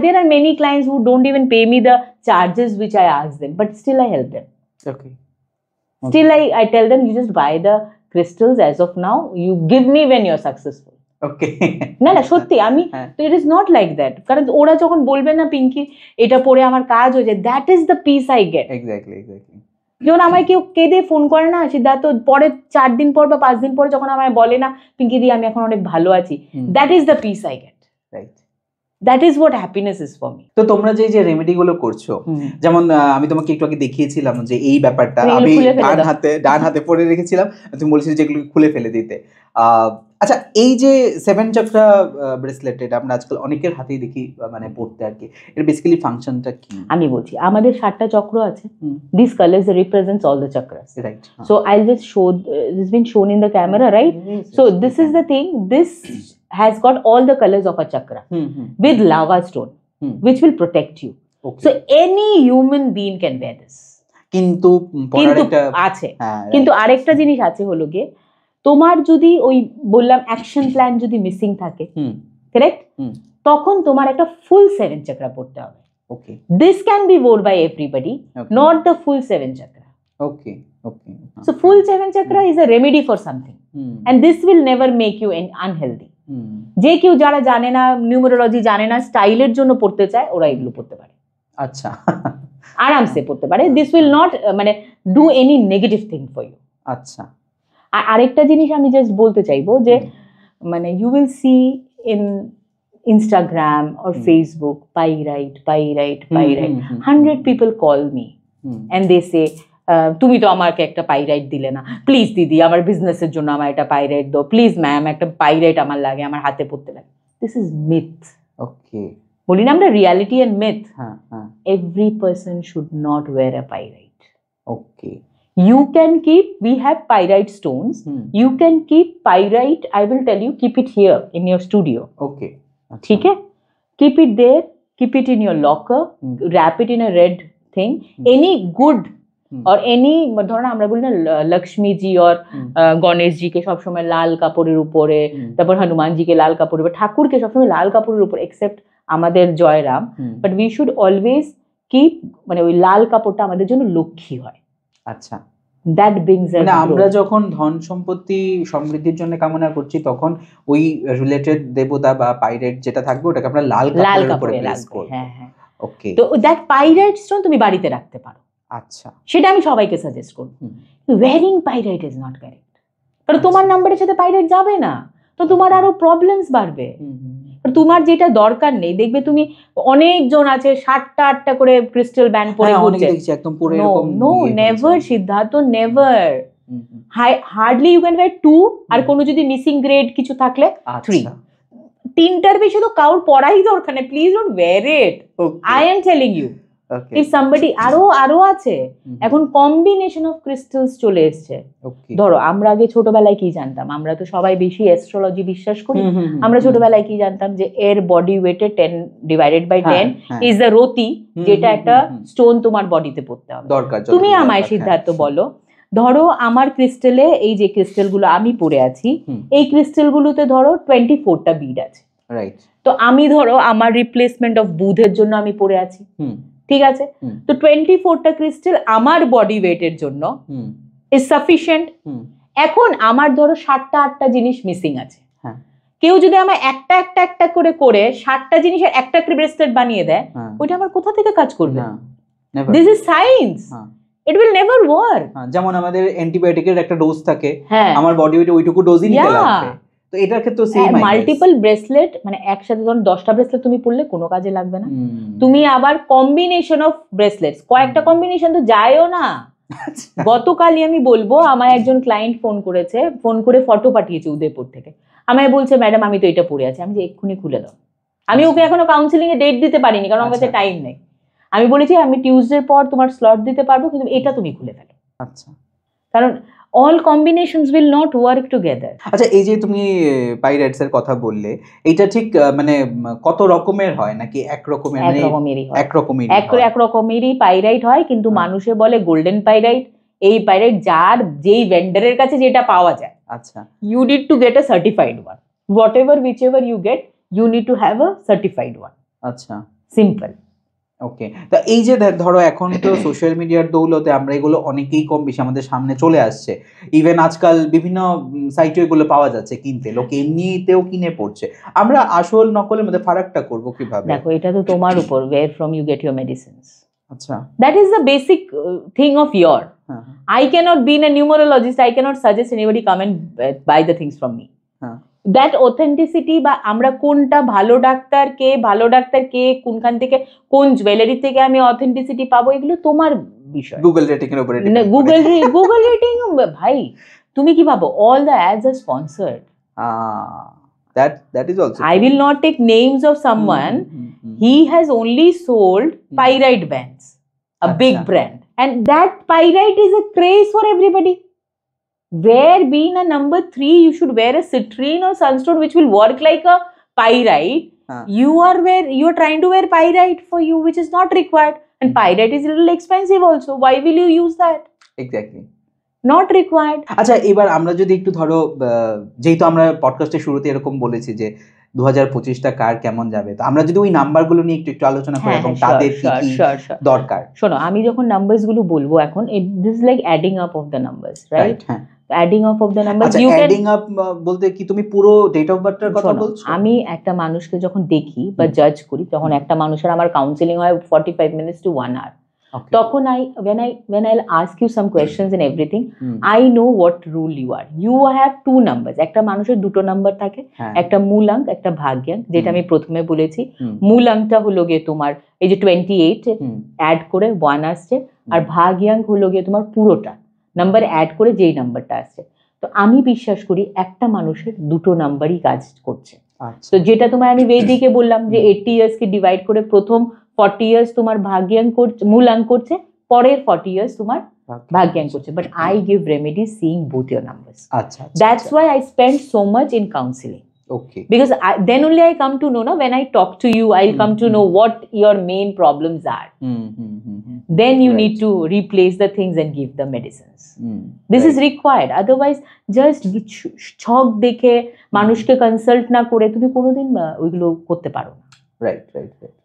There are many clients who don't even pay me the charges which I ask them, but still I help them. Okay. Still I tell them, you just buy the crystals as of now. You give me when you're successful. Okay. না না সত্যি আমি it is not like that. কারণ ওরা যখন বলবে না পিঙ্কি এটা পরে আমার কাজ হয়ে যায়, that is the peace I get. Exactly. যখন আমায় কেউ কেঁদে ফোন করে না সিদ্ধার্থ, পরে 4 দিন পর বা 5 দিন পর যখন আমায় বলে না পিঙ্কি দি আমি এখন অনেক ভালো আছি, that is the peace I get. Right. That is what happiness is for me. তো তোমরা যে রেমেডি গুলো করছো, যেমন আমি তোমাকে একটু আগে দেখিয়েছিলাম যে এই ব্যাপারটা আমি ডান হাতে পরে রেখেছিলাম, তুমি বলছিলে যেগুলো খুলে ফেলে দিতে। আচ্ছা, এই যে 7 চক্রা ব্রেসলেট এটা আমরা আজকাল অনেকের হাতেই দেখি মানে পড়তে আর কি, এর বেসিক্যালি ফাংশনটা কি? আমি বলছি আমাদের 7টা চক্র আছে। These colors represents all the chakras. Right. So I'll just show, this has been shown in the camera, right? So this is the thing, this has got all the colors of a chakra with lava stone, which will protect you. Okay. So any human being can wear this. কিন্তু আছে, কিন্তু আরেকটা জিনিস আছে হলো গিয়ে, তোমার যদি ওই বললাম অ্যাকশন প্ল্যান যদি মিসিং থাকে, কারেক্ট, তখন তোমার একটা ফুল 7 চক্রা পড়তে হবে। Okay. This can be worn by everybody, not the full 7 chakra. Okay. So full 7 chakra is a remedy for something, and this will never make you unhealthy. যে কেউ যারা জানে না নিউমেরোলজি জানে না, স্টাইলের জন্য পড়তে চায়, ওরা এগুলো পড়তে পারে। আচ্ছা, আরামসে পড়তে পারে। দিস উইল নট মানে do any negative thing for you. আচ্ছা, আরেকটা জিনিস আমি জাস্ট বলতে চাইবো যে মানে you will see in Instagram or Facebook, pyrite, 100 people call me and they say, তুমি তো আমাকে একটা পাইরাইট দিলে না, প্লিজ দিদি আমার বিজনেসের জন্য আমার একটা পাইরাইট দাও, প্লিজ ম্যাম একটা পাইরাইট আমার লাগে, আমার হাতে পড়তে লাগে। This is myth. ওকে, বলি না আমরা reality and myth. Every person should not wear a pyrite. Okay, you can keep, we have pyrite stones, you can keep pyrite, I will tell you, keep it here in your studio. Okay, ठीक है, keep it there, keep it in your locker, wrap it in a red thing, any good or any ধরো আমরা বলি না লক্ষ্মীজি আর গণেশজিকে সবসময় লাল কাপড়ের উপরে, তারপর হনুমানজিকে লাল কাপড়ের উপরে, ঠাকুরকে সবসময় লাল কাপড়ের উপরে, এক্সেপ্ট আমাদের Jairam, but we should always keep, মানে ওই লাল কাপড়টা আমাদের জন্য লক্ষ্মী হয়। আচ্ছা, that brings us, মানে আমরা যখন ধন সম্পত্তি সমৃদ্ধির জন্য কামনা করছি তখন ওই রিলেটেড দেবতা বা পাইরেট যেটা থাকবে ওটাকে আমরা লাল কাপড়ের উপরে প্লেস করব। হ্যাঁ হ্যাঁ, ওকে, তো দ্যাট পাইরাইট স্টোন তুমি বাড়িতে রাখতে পারো। আচ্ছা, সেটা আমি সবাইকে সাজেস্ট করব। Wearing pyrite is not correct, কারণ তোমার নাম্বারের সাথে পাইরাইট যাবে না, তো তোমার আরো প্রবলেমস বাড়বে। তোমার যেটা দরকার নেই, দেখবে তুমি অনেকজন আছে 7টা 8টা করে ক্রিস্টাল ব্যান্ড পরে ঘুরছে, একদম পুরো এরকম। No, never Siddharth, never. Hardly you can wear 2, আর কোনো যদি মিসিং গ্রেড কিছু থাকলে 3। 3টার বেশি তো কাউর পড়াই দরকার নেই, please don't wear it, I am telling you. Okay if somebody আরো আছে, এখন কম্বিনেশন অফ ক্রিস্টালস চলে এসছে। ওকে ধরো আমরা আগে ছোটবেলায় কি জানতাম, আমরা তো সবাই বেশি অ্যাস্ট্রোলজি বিশ্বাস করি। আমরা ছোটবেলায় কি জানতাম যে এর বডি ওয়েটে 10 ডিভাইডেড বাই 10 ইজ দ্য রতি, যেটা একটা স্টোন তোমার বডিতে পড়তে হবে। দরকার তুমি আমায় সিদ্ধার্থ বলো, ধরো আমার ক্রিস্টালে, এই যে ক্রিস্টালগুলো আমি পরে আছি, এই ক্রিস্টালগুলোতে ধরো 24টা বিড আছে, রাইট। তো আমি ধরো আমার রিপ্লেসমেন্ট অফ বুধের জন্য আমি পরে আছি, ঠিক আছে, তো 24টা ক্রিস্টাল আমার বডি ওয়েটের জন্য ইজ সাফিসিয়েন্ট। এখন আমার ধরো 7টা 8টা জিনিস মিসিং আছে, কেউ যদি আমার একটা একটা একটা করে করে 7টা জিনিসের একটা ব্রেসলেট বানিয়ে দেয়, ওইটা আমার কোথা থেকে কাজ করবে? This is science, it will never work. যেমন আমাদের অ্যান্টিবায়োটিকের একটা ডোজ থাকে, আমার বডি ওয়েটে ওইটুকু ডোজই নিতে লাগবে, তো এটার ক্ষেত্রে সেম মাল্টিপল ব্রেসলেট, মানে একসাথে ধরুন 10টা ব্রেসলেট তুমি পরলে কোনো কাজে লাগবে না, তুমি আবার কম্বিনেশন অফ ব্রেসলেটস, কয়েকটা কম্বিনেশন তো যায়ও না। গতকালই আমি বলবো, আমায় একজন ক্লায়েন্ট ফোন করেছে, ফোন করে ফটো পাঠিয়েছে উদয়পুর থেকে, আমায় বলছে ম্যাডাম আমি তো এটা পরে আছি। আমি যে এক্ষুনি খুলে দাও, আমি ওকে এখনো কাউন্সিলিং এ ডেট দিতে পারিনি কারণ আমার কাছে টাইম নেই। আমি বলেছি আমি টিউসডের পর তোমার স্লট দিতে পারবো, কিন্তু এটা তুমি খুলে ফেলো। আচ্ছা, কারণ all combinations will not work together. আচ্ছা, এই যে তুমি পাইরাইটস এর কথা বললে, এটা ঠিক মানে কত রকমের হয় নাকি এক রকমের? এক রকমেরই হয়, এক রকমেরই পাইরাইট হয়, কিন্তু মানুষে বলে গোল্ডেন পাইরাইট। এই পাইরাইট যার যেই ভেন্ডারের কাছে যেটা পাওয়া যায়, আচ্ছা, you need to get a certified one. Whatever whichever you get, you need to have a certified one. আচ্ছা, সিম্পল। ওকে, তা এই যে ধরো এখন তো সোশ্যাল মিডিয়ার দৌলতে আমরা এগুলো অনেকেই কম বেশি আমাদের সামনে চলে আসছে, ইভেন আজকাল বিভিন্ন সাইটে এগুলো পাওয়া যাচ্ছে কিনতে, লোক এমনিতেও কিনে পড়ছে। আমরা আসল নকলের মধ্যে ফারাকটা করব কিভাবে? দেখো, এটা তো তোমার উপর, where from you get your medicines. আচ্ছা, that is the basic thing of your. I cannot be a numerologist, I cannot suggest anybody come and buy the things from me. That authenticity, বা আমরা কোনটা ভালো doctor কে কোনখান থেকে কোন jewellery থেকে আমি অথেন্টিসিটি পাবো, এগুলো তোমার বিষয়। গুগল রেটিং এর উপরে গুগল রেটিং, ভাই তুমি কি ভাবো all the ads are sponsored? that is also I will not take names of someone. He has only sold pyrite bands, a big brand, and that pyrite is a craze for everybody. Where being a number 3, you should wear a citrine or sunstone which will work like a pyrite. You are trying to wear pyrite for you, which is not required, and pyrite is a little expensive also. Why will you use that? Exactly, not required. আচ্ছা, এবার আমরা যদি একটু ধরো, যেহেতু আমরা পডকাস্টের শুরুতে এরকম বলেছি যে 2025টা কার কেমন যাবে, তো আমরা যদি ওই নাম্বারগুলো নিয়ে একটু আলোচনা করি এবং তাদের কি কি দরকার। শোনো, আমি যখন নাম্বারস গুলো বলবো এখন, this is like adding up of the numbers, right? Adding up of the numbers, you can adding up বলতে কি তুমি পুরো ডেট অফ বার্থটার কথা বলছো? আমি একটা মানুষকে যখন দেখি বা জাজ করি, তখন একটা মানুষের আমার কাউন্সিলিং হয় 45 minutes to 1 hour. তখন when I'll ask you some questions and everything, I know what rule you are. You have 2 numbers. একটা মানুষের দুটো নাম্বার থাকে, একটা মূলাঙ্ক, একটা ভাগ্যাঙ্ক, যেটা আমি প্রথমে বলেছি। মূলাঙ্কটা হলো গিয়ে তোমার এই যে 28 অ্যাড করে 1 আসছে, আর ভাগ্যাঙ্ক হলো গিয়ে তোমার পুরোটা নাম্বার অ্যাড করে যেই নাম্বারটা আসছে। তো আমি বিশ্বাস করি একটা মানুষের দুটো নাম্বারই কাজ করছে। তো যেটা তোমায় আমি বেদিকে বললাম যে 80 years কে ডিভাইড করে প্রথম 40 years তোমার ভাগ্যাঙ্ক করছে, মূলাঙ্ক করছে, পরের 40 years তোমার ভাগ্যাঙ্ক করছে। But I give remedies seeing both your numbers. আচ্ছা, that's why I spend so much in counselling. Okay. Because then only I come to know, when I talk to you, I'll come to know what your main problems are. Then you need to replace the things and give the medicines. This is required. Otherwise, just ছক দেখে মানুষকে consult না করে তুমি কোনোদিন ওইগুলো করতে পারো না। Right.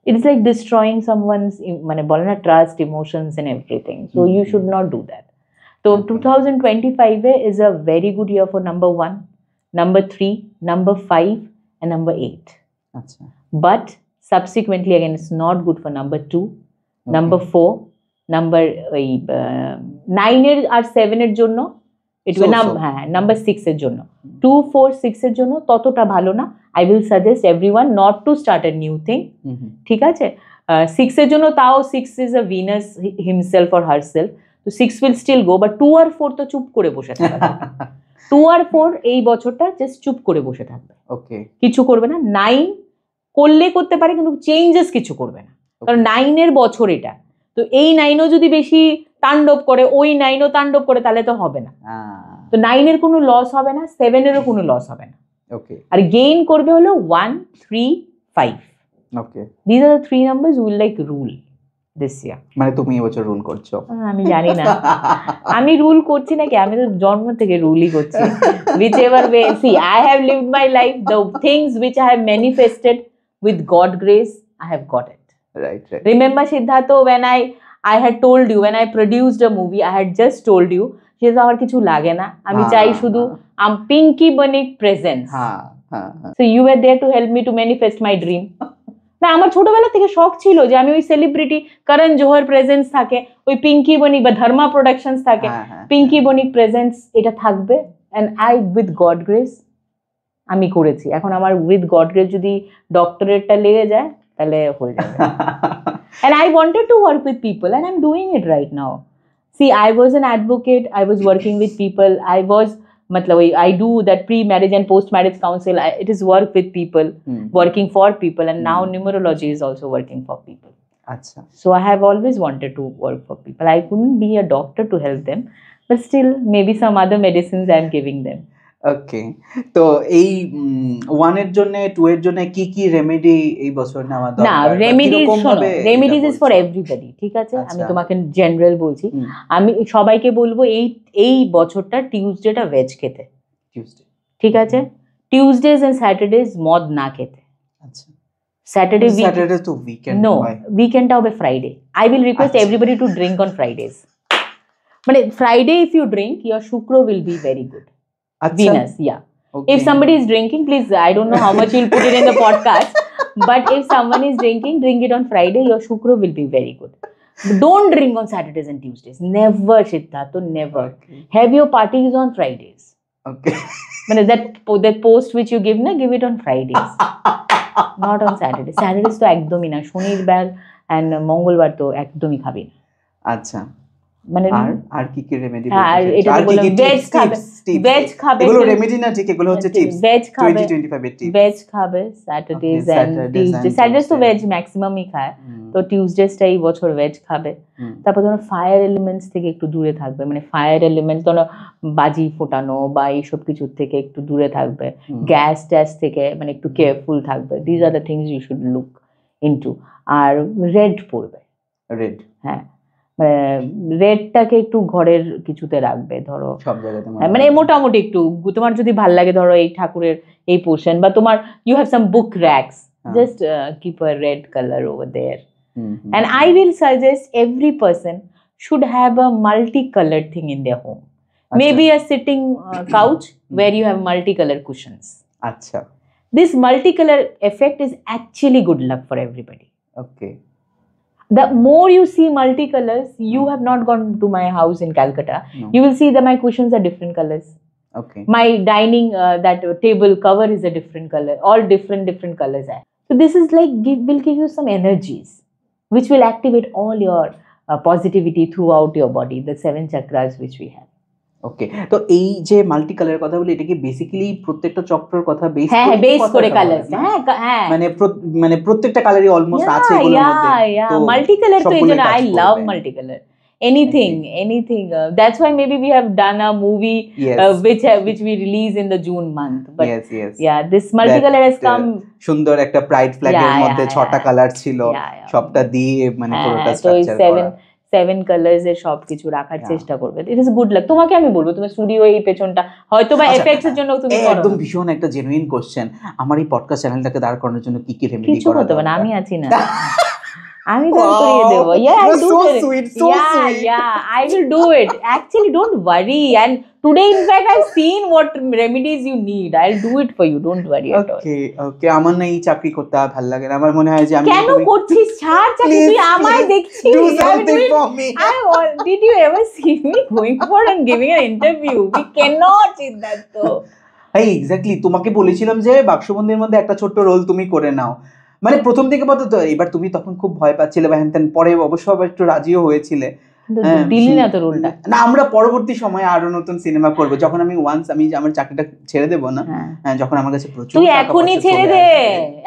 It is like destroying someone's, মানে বলে না, trust, emotions and everything. So you should not do that. So 2025 is a very good year for number 1. Number 3, number 5, and number 8. Achha. But subsequently again, it's not good for number 2, number 4, number 9 আর 7 এর জন্য, it will number 6 এর জন্য, 2, 4, 6 এর জন্য ততটা ভালো না। I will suggest everyone not to start a new thing. ঠিক আছে? 6 এর জন্য তাও 6 is a Venus himself or herself, so 6 will still go, but 2 আর 4 তো চুপ করে বসে থাকবে। 2 আর 4 এই বছরটা জাস্ট চুপ করে বসে থাকবে, ওকে, কিছু করবে না। 9 করতে পারে, কিন্তু চেঞ্জেস কিছু করবে না, কারণ 9 এর বছর এটা। তো এই 9ও যদি বেশি তাণ্ডব করে, ওই 9ও তাণ্ডব করে, তাহলে তো হবে না। তো 9-এর কোনো লস হবে না, 7-এরও কোনো লস হবে না। ওকে আর গেইন করবে হলো 1, 3, 5। ওকে, These are the 3 numbers who will like rule this year. মানে তুমি এবছর রুল করছো? আমি জানি না, আমি রুল করছি নাকি, আমি তো জন্ম থেকে রুলই করছি। Whichever way, see, I have lived my life, the things which I have manifested with God grace, I have got it. Right. Remember, Siddhartha, when I had told you, when I produced a movie, I had just told you, সেটা আমার কিছু লাগে না, আমি চাই শুধু পিঙ্কি বনিক presence. So you were there to help me to manifest my dream. না, আমার ছোটবেলা থেকে শখ ছিল যে আমি ওই সেলিব্রিটি করণ জোহর প্রেজেন্স থাকে, ওই পিঙ্কি বনিক বা ধর্মা প্রোডাকশনস থাকে, পিঙ্কি বনিক প্রেজেন্স এটা থাকবে। And I with God grace আমি করেছি। এখন আমার উইথ গড গ্রেস যদি ডক্টরেটটা লেগে যায় তাহলে হয়ে যাবে। And I wanted to work with people and I'm doing it right now. See, I was an advocate, I was working with people, I do that pre-marriage and post-marriage counsel. It is work with people, working for people, and now numerology is also working for people. Achha. So I have always wanted to work for people. I couldn't be a doctor to help them, but still maybe some other medicines I am giving them. ওকে, তো এই 1 এর জন্য 2 এর জন্য কি কি remedy এই বছর নেওয়া দরকার? না, রেমেডিজ ইজ ফর এভরিবডি, ঠিক আছে? আমি তোমাকে জেনারেল বলছি, আমি সবাইকে বলবো এই বছরটা টিউসডেটা ভেজ খেতে, ঠিক আছে? টিউসডেজ এন্ড স্যাটারডেজ মদ না খেতে। আচ্ছা, স্যাটারডে তো উইকেন্ড, নো, উইকেন্ডটা হবে Friday. I will request everybody to drink on Fridays. মানে Friday if you drink, your shukra will be very good. Venus, yeah. Okay. If somebody is drinking, please, I don't know how much you'll put it in the podcast, but if someone is drinking, drink it on Friday, your shukra will be very good. Don't drink on Saturdays and Tuesdays. Never, Siddhartha, never. Okay. Have your parties on Fridays. Okay. that post which you give it on Fridays. Not on Saturdays. Saturdays to একদমই না, শনিবার and মঙ্গলবার তো একদমই খাবি না। আচ্ছা, মানে আর কি কি রেমেডি আর এটা বললাম, ভেজ খাবে, এগুলো রেমেডি না, ঠিক, এগুলো হচ্ছে টিপস। ভেজ খাবে, 2025 এর টিপস। ভেজ খাবে স্যাটারডেজ এন্ড টিউসডে। স্যাটারডেজ তো ভেজ ম্যাক্সিমামই খায়, তো টিউসডেজটা এই বছর ভেজ খাবে। তারপর ধরো ফায়ার এলিমেন্টস থেকে একটু দূরে থাকবে, মানে ফায়ার এলিমেন্টস ধরো বাজি ফোটানো বা এইসব কিছুর থেকে একটু দূরে থাকবে, গ্যাস ট্যাস থেকে মানে একটু কেয়ারফুল থাকবে। This are the things you should look into. আর রেড পরবে, রেড, হ্যাঁ, রেডটাকে একটু ঘরের কিছুতে রাখবে, ধরো সব জায়গাতে, মানে মোটামুটি একটু তোমার যদি ভাল লাগে, ধরো এই ঠাকুরের এই পোর্শন বা তোমার you have some book racks, just keep a red colour over there. And I will suggest every person should have a multicolored thing in their home. Maybe a sitting couch where you have multicolored cushions. Acha. This multicolor effect is actually good luck for everybody. Okay. The more you see multicolors, you have not gone to my house in Calcutta. No. You will see that my cushions are different colors. Okay. My dining that table cover is a different color. All different colors. So this is like will give you some energies, which will activate all your positivity throughout your body, the 7 chakras which we have. ওকে, তো এই যে multi colour কথা বলি, এটা কি basically প্রত্যেকটা চক্রের কথা বেস করে, হ্যাঁ, বেস করে কালার, হ্যাঁ, মানে প্রত্যেকটা কালারই অলমোস্ট আছে এগুলোর মধ্যে। তো মাল্টি কালার তো এই জন্য I love multi colour, anything that's why maybe we have done a movie which we release in the June month, but yeah, this multicolor has come. সুন্দর একটা প্রাইড ফ্ল্যাগ এর মধ্যে 6টা কালার ছিল, সবটা দিয়ে মানে পুরোটা স্ট্রাকচার করা, 7 কালার্স এর সবকিছু রাখার চেষ্টা করবে। It is good luck. তোমাকে আমি বলবো, তুমি স্টুডিও এই পেছনটা হয়তো বা এফেক্টস এর জন্য তুমি করো, একদম ভীষণ একটা জেনুইন কোশ্চেন। আমার এই পডকাস্ট চ্যানেলটাকে দাঁড় করানোর জন্য কি কি রেমেডি করা? কিছু করতে হবে না, আমি আছি না, আমি দাঁড় করিয়ে দেবো। I will do it. Actually, don't worry. And today, in fact, I've seen what remedies you need. I'll do it for you. Don't worry at all. Okay. আমার না এই চাকরি করতে ভালো লাগে না। আমার মনে হয় যে আমি কেন করছিস? ছাড় চাকরি, তুই আমায় দেখছিস। Do something for me. Did you ever see me going for and giving an interview? We cannot see that though. Hey, exactly. তোমাকে বলেছিলাম যে বাক্সবন্দির মধ্যে একটা ছোট্ট রোল তুমি করে নাও। মানে প্রথম দিকে বলতো, এবার তুমি তখন খুব ভয় পাচ্ছিলে বা হ্যান, পরে অবশ্য আবার একটু রাজিও হয়েছিলে। দিলি না তো রোলটা। না, আমরা পরবর্তী সময়ে আরো নতুন সিনেমা করব, যখন আমি আমার চাকরিটা ছেড়ে দেবো না, যখন আমার কাছে প্রচুর, তুই এখনই ছেড়ে দে,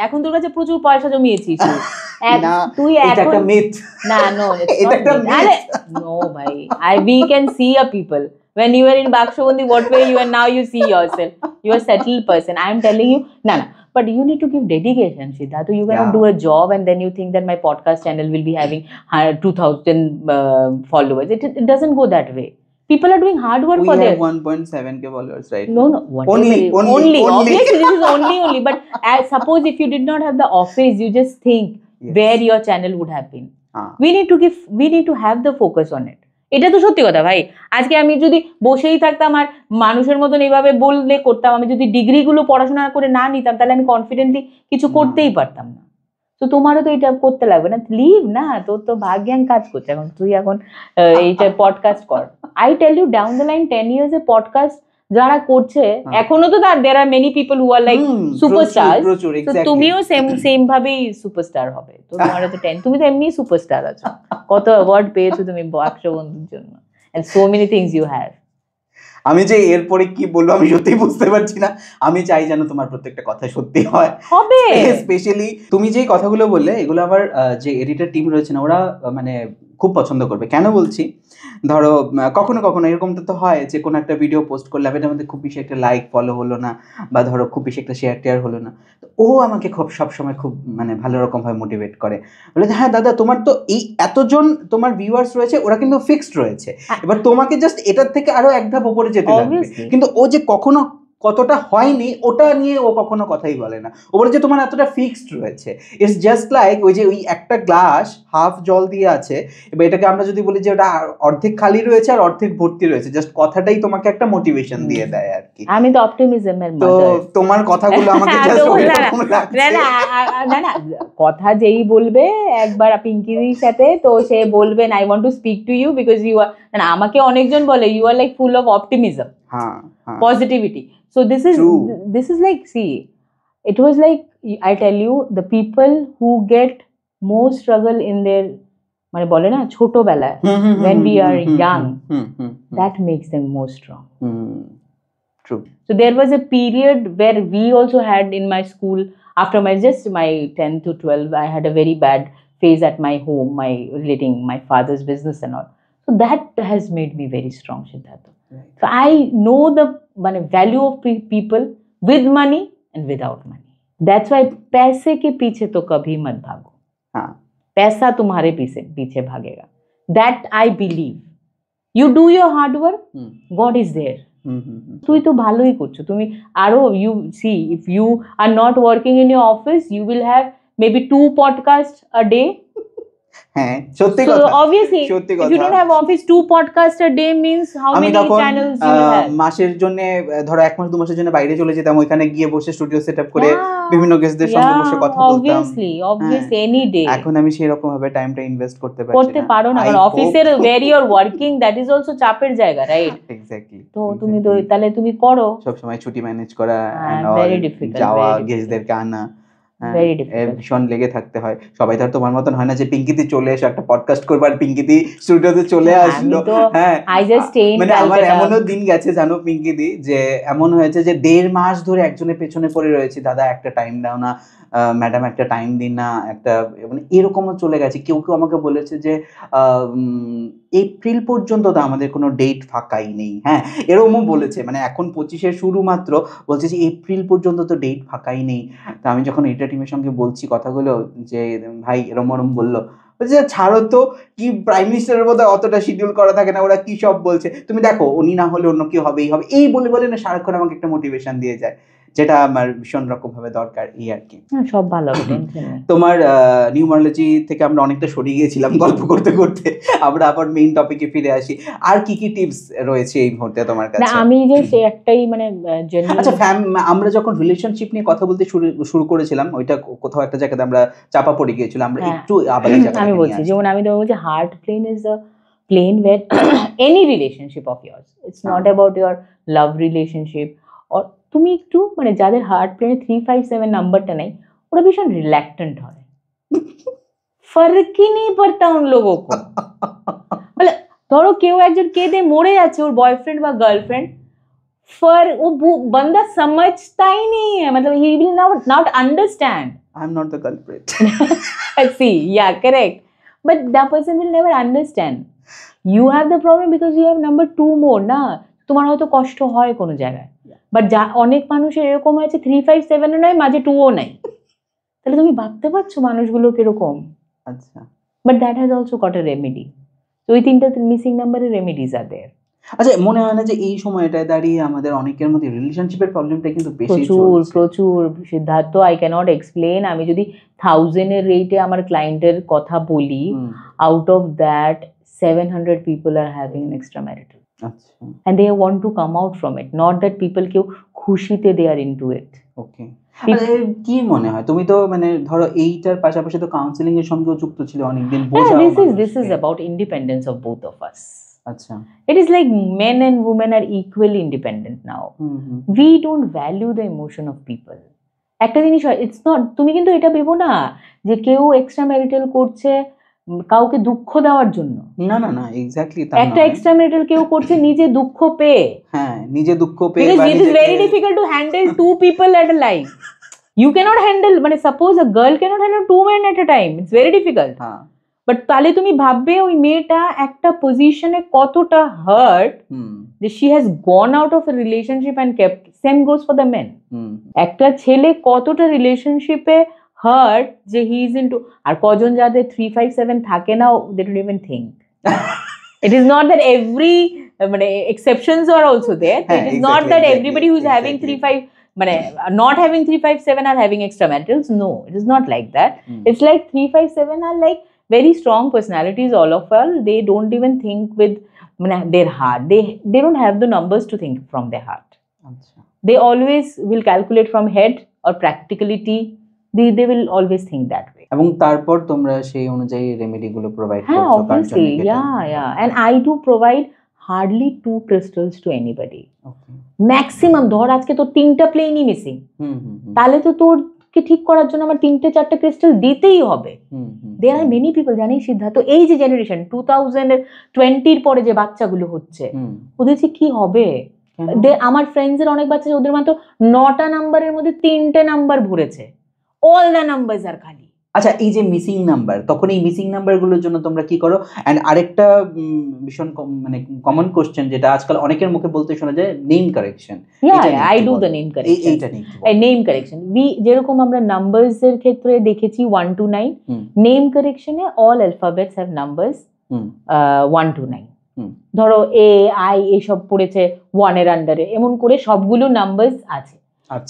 এখন তোর কাছে প্রচুর পয়সা জমিয়েছিস। না তুই এটা এখন একটা মিথ, না নো ইটস এটা নট একটা আরে মিথ। নো ভাই we can see a people when you were in Bakshabandi what way you and now you see yourself, you are settled person. I am telling you no but you need to give dedication, Siddharth. You cannot Yeah. do a job and then you think that my podcast channel will be having 2,000 followers. It doesn't go that way. People are doing hard work We for have their 1.7k followers right no now. no whatever Only. obviously this is only but suppose if you did not have the office, you just think Yes. where your channel would have been. Ah. we need to have the focus on it. এটা তো সত্যি কথা ভাই। আজকে আমি যদি বসেই থাকতাম আর মানুষের মতন এইভাবে বললে করতাম, আমি যদি ডিগ্রিগুলো পড়াশোনা করে না নিতাম তাহলে আমি কনফিডেন্টলি কিছু করতেই পারতাম না। তো তোমারও তো এটা করতে লাগবে না, লিভ না, তোর তো ভাগ্যান কাজ করছে এখন, তুই এখন এইটা পডকাস্ট কর। I tell you down the line 10 years এ পডকাস্ট যারা করছে এখনো তো there are many people who are like superstars, তো তুমিও সেম ভাবেই সুপারস্টার হবে। তো তোমার তো 10, তুমি তো এমনি সুপারস্টার আছো, কত অ্যাওয়ার্ড পেয়েছো তুমি বাক্সবন্ধুর জন্য, and so many things you have. আমি যে এরপরে কি বলবো আমি সত্যিই বুঝতে পারছি না। আমি চাই যেন তোমার প্রত্যেকটা কথা সত্যি হয় হবে। স্পেশালি তুমি যেই কথাগুলো বললে এগুলো আবার যে এডিটর টিম রয়েছে না ওরা মানে খুব পছন্দ করবে। কেন বলছি, ধরো কখনো কখনো এরকমটা তো হয় যে কোনো একটা ভিডিও পোস্ট করলে এটার মধ্যে খুব বেশি একটা লাইক ফলো হলো না, বা ধরো খুব বেশি একটা শেয়ার টেয়ার হলো না, তো ও আমাকে খুব সবসময় খুব মানে ভালো রকমভাবে মোটিভেট করে, বলে হ্যাঁ দাদা তোমার তো এই এতজন তোমার ভিউয়ার্স রয়েছে, ওরা কিন্তু ফিক্সড রয়েছে, এবার তোমাকে জাস্ট এটার থেকে আরো এক ধাপ উপরে যেতে লাগবে। কিন্তু ও যে কখনো কতটা হয়নি ওটা নিয়ে ও কখনো কথাই বলে না, ও বলে যে তোমার এতটা ফিক্সড রয়েছে। ইটস জাস্ট লাইক ওই যে ওই একটা গ্লাস হাফ জল দিয়ে আছে, এবার এটাকে আমরা যদি বলি যে ওটা অর্ধেক খালি রয়েছে আর অর্ধেক ভর্তি রয়েছে, জাস্ট কথাটাই তোমাকে একটা মোটিভেশন দিয়ে দেয় আর কি। আমি তো অপটিমিজমের তো মাদার। তোমার কথাগুলো আমাকে জাস্ট ওইরকম লাগছে। না না কথা যেই বলবে একবার পিঙ্কিদির সাথে, তো সে বলবেন I want to speak to you because you are, না আমাকে অনেকজন বলে you are like full of optimism, positivity. So this is like, see, it was like, I tell you, the people who get more struggle in their মানে বলে না ছোটবেলায়, when we are young, that makes them more strong. True. So there was a period where we also had in my school, after my 10 to 12, I had a very bad phase at my home, relating my father's business and all. So that has made me very strong, Siddharth. Right. So I know the value of people with money and without money. That's why पैसे के पीछे तो कभी मत भागो। हाँ, पैसा तुम्हारे पीछे भागेगा। That I believe. You do your hard work, God is there. তুই তো ভালোই করছো, তুমি আরো, you see, if you are not working in your office, you will have maybe 2 podcasts a day. হ্যাঁ সত্যি কথা। So obviously if you don't have office, 2 podcasts a day means how many channels you will have? মাসের জন্য ধরো 1 মাস 2 মাসের জন্য বাইরে চলে যেতাম, ওইখানে গিয়ে বসে স্টুডিও সেটআপ করে বিভিন্ন গেস্টদের সঙ্গে বসে কথা বলতাম। Obviously any day. এখন আমি সেই রকম ভাবে টাইমটা ইনভেস্ট করতে পারছি না। করতে পারো না, কারণ অফিসের where you are working, that is also চাপের জায়গা, রাইট? এক্স্যাক্টলি। তো তুমি তো তাহলে তুমি করো, সব সময় ছুটি ম্যানেজ করা, very difficult, যাওয়া, গেস্টদেরকে আনা, ভীষণ লেগে থাকতে হয়। সবাই তো আর তোমার মতন হয় না যে পিঙ্কিদি চলে এসে একটা পডকাস্ট করবে আর পিঙ্কিদি স্টুডিওতে চলে আসলো। হ্যাঁ, মানে আমার এমনও দিন গেছে জানো পিঙ্কিদি, যে এমন হয়েছে যে 1.5 মাস ধরে একজনের পেছনে পড়ে রয়েছে, দাদা একটা টাইম দাও না, ম্যাডাম একটা টাইম দিন না, একটা মানে এরকমও চলে গেছে। কেউ কেউ আমাকে বলেছে যে এপ্রিল পর্যন্ত তো আমাদের কোনো ডেট ফাঁকাই নেই। হ্যাঁ এরকমও বলেছে, মানে এখন 25-এর শুরু মাত্র, বলছে যে এপ্রিল পর্যন্ত তো ডেট ফাঁকাই নেই। তো আমি যখন এডিটর টিমের সঙ্গে বলছি কথাগুলো যে ভাই এরম ওরম বললো, বলছে ছাড়ো তো, কি প্রাইম মিনিস্টারের মধ্যে অতটা শিডিউল করা থাকে না, ওরা কি সব বলছে, তুমি দেখো উনি না হলে অন্য কেউ হবেই হবে, এই বলে বলে না সারাক্ষণ আমাকে একটা মোটিভেশন দিয়ে যায়, যেটা আমার ভীষণ রকম ভাবে দরকার। এই আর কি, সব ভালো হবে, টেনশন নেই। তোমার নিউমারোলজি থেকে আমরা অনেকটা সরিয়ে গিয়েছিলাম গল্প করতে করতে, আমরা আবার মেইন টপিকে ফিরে আসি। আর কি কি টিপস রয়েছে এই মুহূর্তে তোমার কাছে? আমি যে একটাই মানে আচ্ছা, আমরা যখন রিলেশনশিপ নিয়ে কথা বলতে শুরু করেছিলাম, ওইটা কোথাও একটা জায়গাতে আমরা চাপা পড়ে গিয়েছিলাম, আমরা একটু আবার এই জায়গাটা আমি বলছি, যেমন আমি তো বলছি heart plain is a plain where any relationship of years, it's not about your love relationship, और তুমি একটু মানে যাদের হার্ট প্লেনে 357 নাম্বারটা নেই, ওরা ভীষণ রিল্যাক্টেন্ট হয়, फर्क ही नहीं पड़ता उन लोगों को। মানে ধরো কেউ একজন কেঁদে মরে যাচ্ছে, ওর বয়ফ্রেন্ড বা গার্লফ্রেন্ড, वो बंदा समझता ही नहीं है, मतलब he will not understand। I'm not the culprit. See, yeah, correct. But that person will never understand. You have the problem because you have number 2 more, না? তোমার হয়তো কষ্ট হয় কোনো জায়গায়। বাট অনেক মানুষের এরকম হয়েছে 357 ও নয়, মাঝে 2 ও নাই। তাহলে তুমি ভাবতে পারছো মানুষগুলো কিরকম? আচ্ছা। But that has also got a remedy. তো ওই 3টা মিসিং নাম্বারের রেমেডিজ are there. আচ্ছা, মনে হয় না যে এই সময়টায় দাঁড়িয়ে আমাদের অনেকের মধ্যে রিলেশনশিপের প্রবলেমটা কিন্তু বেশি প্রচুর চলছে? প্রচুর সিদ্ধার্থ, আই ক্যানট এক্সপ্লেন। আমি যদি 1000 এর রেটে আমার ক্লায়েন্টের কথা বলি, out of that 700 people are having an extramarital. আচ্ছা। And they want to come out from it. Not that people কেউ খুশিতে they are into it. ওকে। কি মনে হয়, তুমি তো মানে ধরো এইটার পাশাপাশি তো কাউন্সিলিং এর সঙ্গেও যুক্ত ছিল অনেকদিন, বোঝাও This is about independence of both of us. আচ্ছা। It is like men and women are equally independent now. We don't value the emotion of people. একটা জিনিস হয়, it's not, তুমি কিন্তু এটা ভেবো না যে কেউ এক্সট্রা ম্যারিটাল করছে কাউকে দুঃখ দেওয়ার জন্য। না না না, এক্স্যাক্টলি তা একটা এক্সট্রা ম্যারিটাল কেউ করছে নিজে দুঃখ পেয়ে। হ্যাঁ, নিজে দুঃখ পেয়ে। Because it is very difficult to handle 2 people at a time. You cannot handle, মানে suppose a girl cannot handle 2 men at a time. It's very difficult. হ্যাঁ। বাট তাহলে তুমি ভাববে ওই মেয়েটা একটা পজিশনে কতটা হার্ট যে she has gone out of a relationship and kept. Same goes for the men. একটা ছেলে কতটা রিলেশনশিপে হার্ট যে he is into, আর কজন যাদের 357 থাকে না, they don't even think. It is not that every মানে exceptions are also there. It is not that everybody who is having 35 মানে not having 357 are having extramaritals. No, it is not like that. It's like 357 are like very strong personalities, all of all. They don't even think with their heart. They don't have the numbers to think from their heart. They always will calculate from head or practicality. They will always think that way. এবং তারপর তোমরা সেই অনুযায়ী remedy গুলো provide করছো? হ্যাঁ, obviously, yeah. And I do provide hardly 2 crystals to anybody. Maximum ধর আজকে তো 3টা প্লেনই মিসিং, তাহলে তো তোর ঠিক করার জন্য আমার 3-4টা ক্রিস্টাল দিতেই হবে। There are many people, জানিস সিদ্ধার্থ, এই যে জেনারেশন 2020 পরে যে বাচ্চাগুলো হচ্ছে, ওদের যে কি হবে। আমার ফ্রেন্ডস এর অনেক বাচ্চা, ওদের মাত্র 9টা নাম্বারের মধ্যে 3টে নাম্বার ভরেছে, অল দ্য নাম্বারস আর খালি। আচ্ছা, এই যে মিসিং নাম্বার, তখন এই মিসিং নাম্বারগুলোর জন্য তোমরা কি করো? এন্ড আরেকটা ভীষণ মানে কমন কোশ্চেন যেটা আজকাল অনেকের মুখে বলতে শোনা যায়, name correction. I do the name correction. এইটা নেই, নেম কারেকশন যেরকম আমরা নাম্বারস এর ক্ষেত্রে দেখেছি 1 to 9, নেম কারেকশনে all alphabets have numbers 1 to 9। ধরো এ আই এসব পড়েছে 1 এর আন্ডারে, এমন করে সবগুলো নাম্বারস আছে।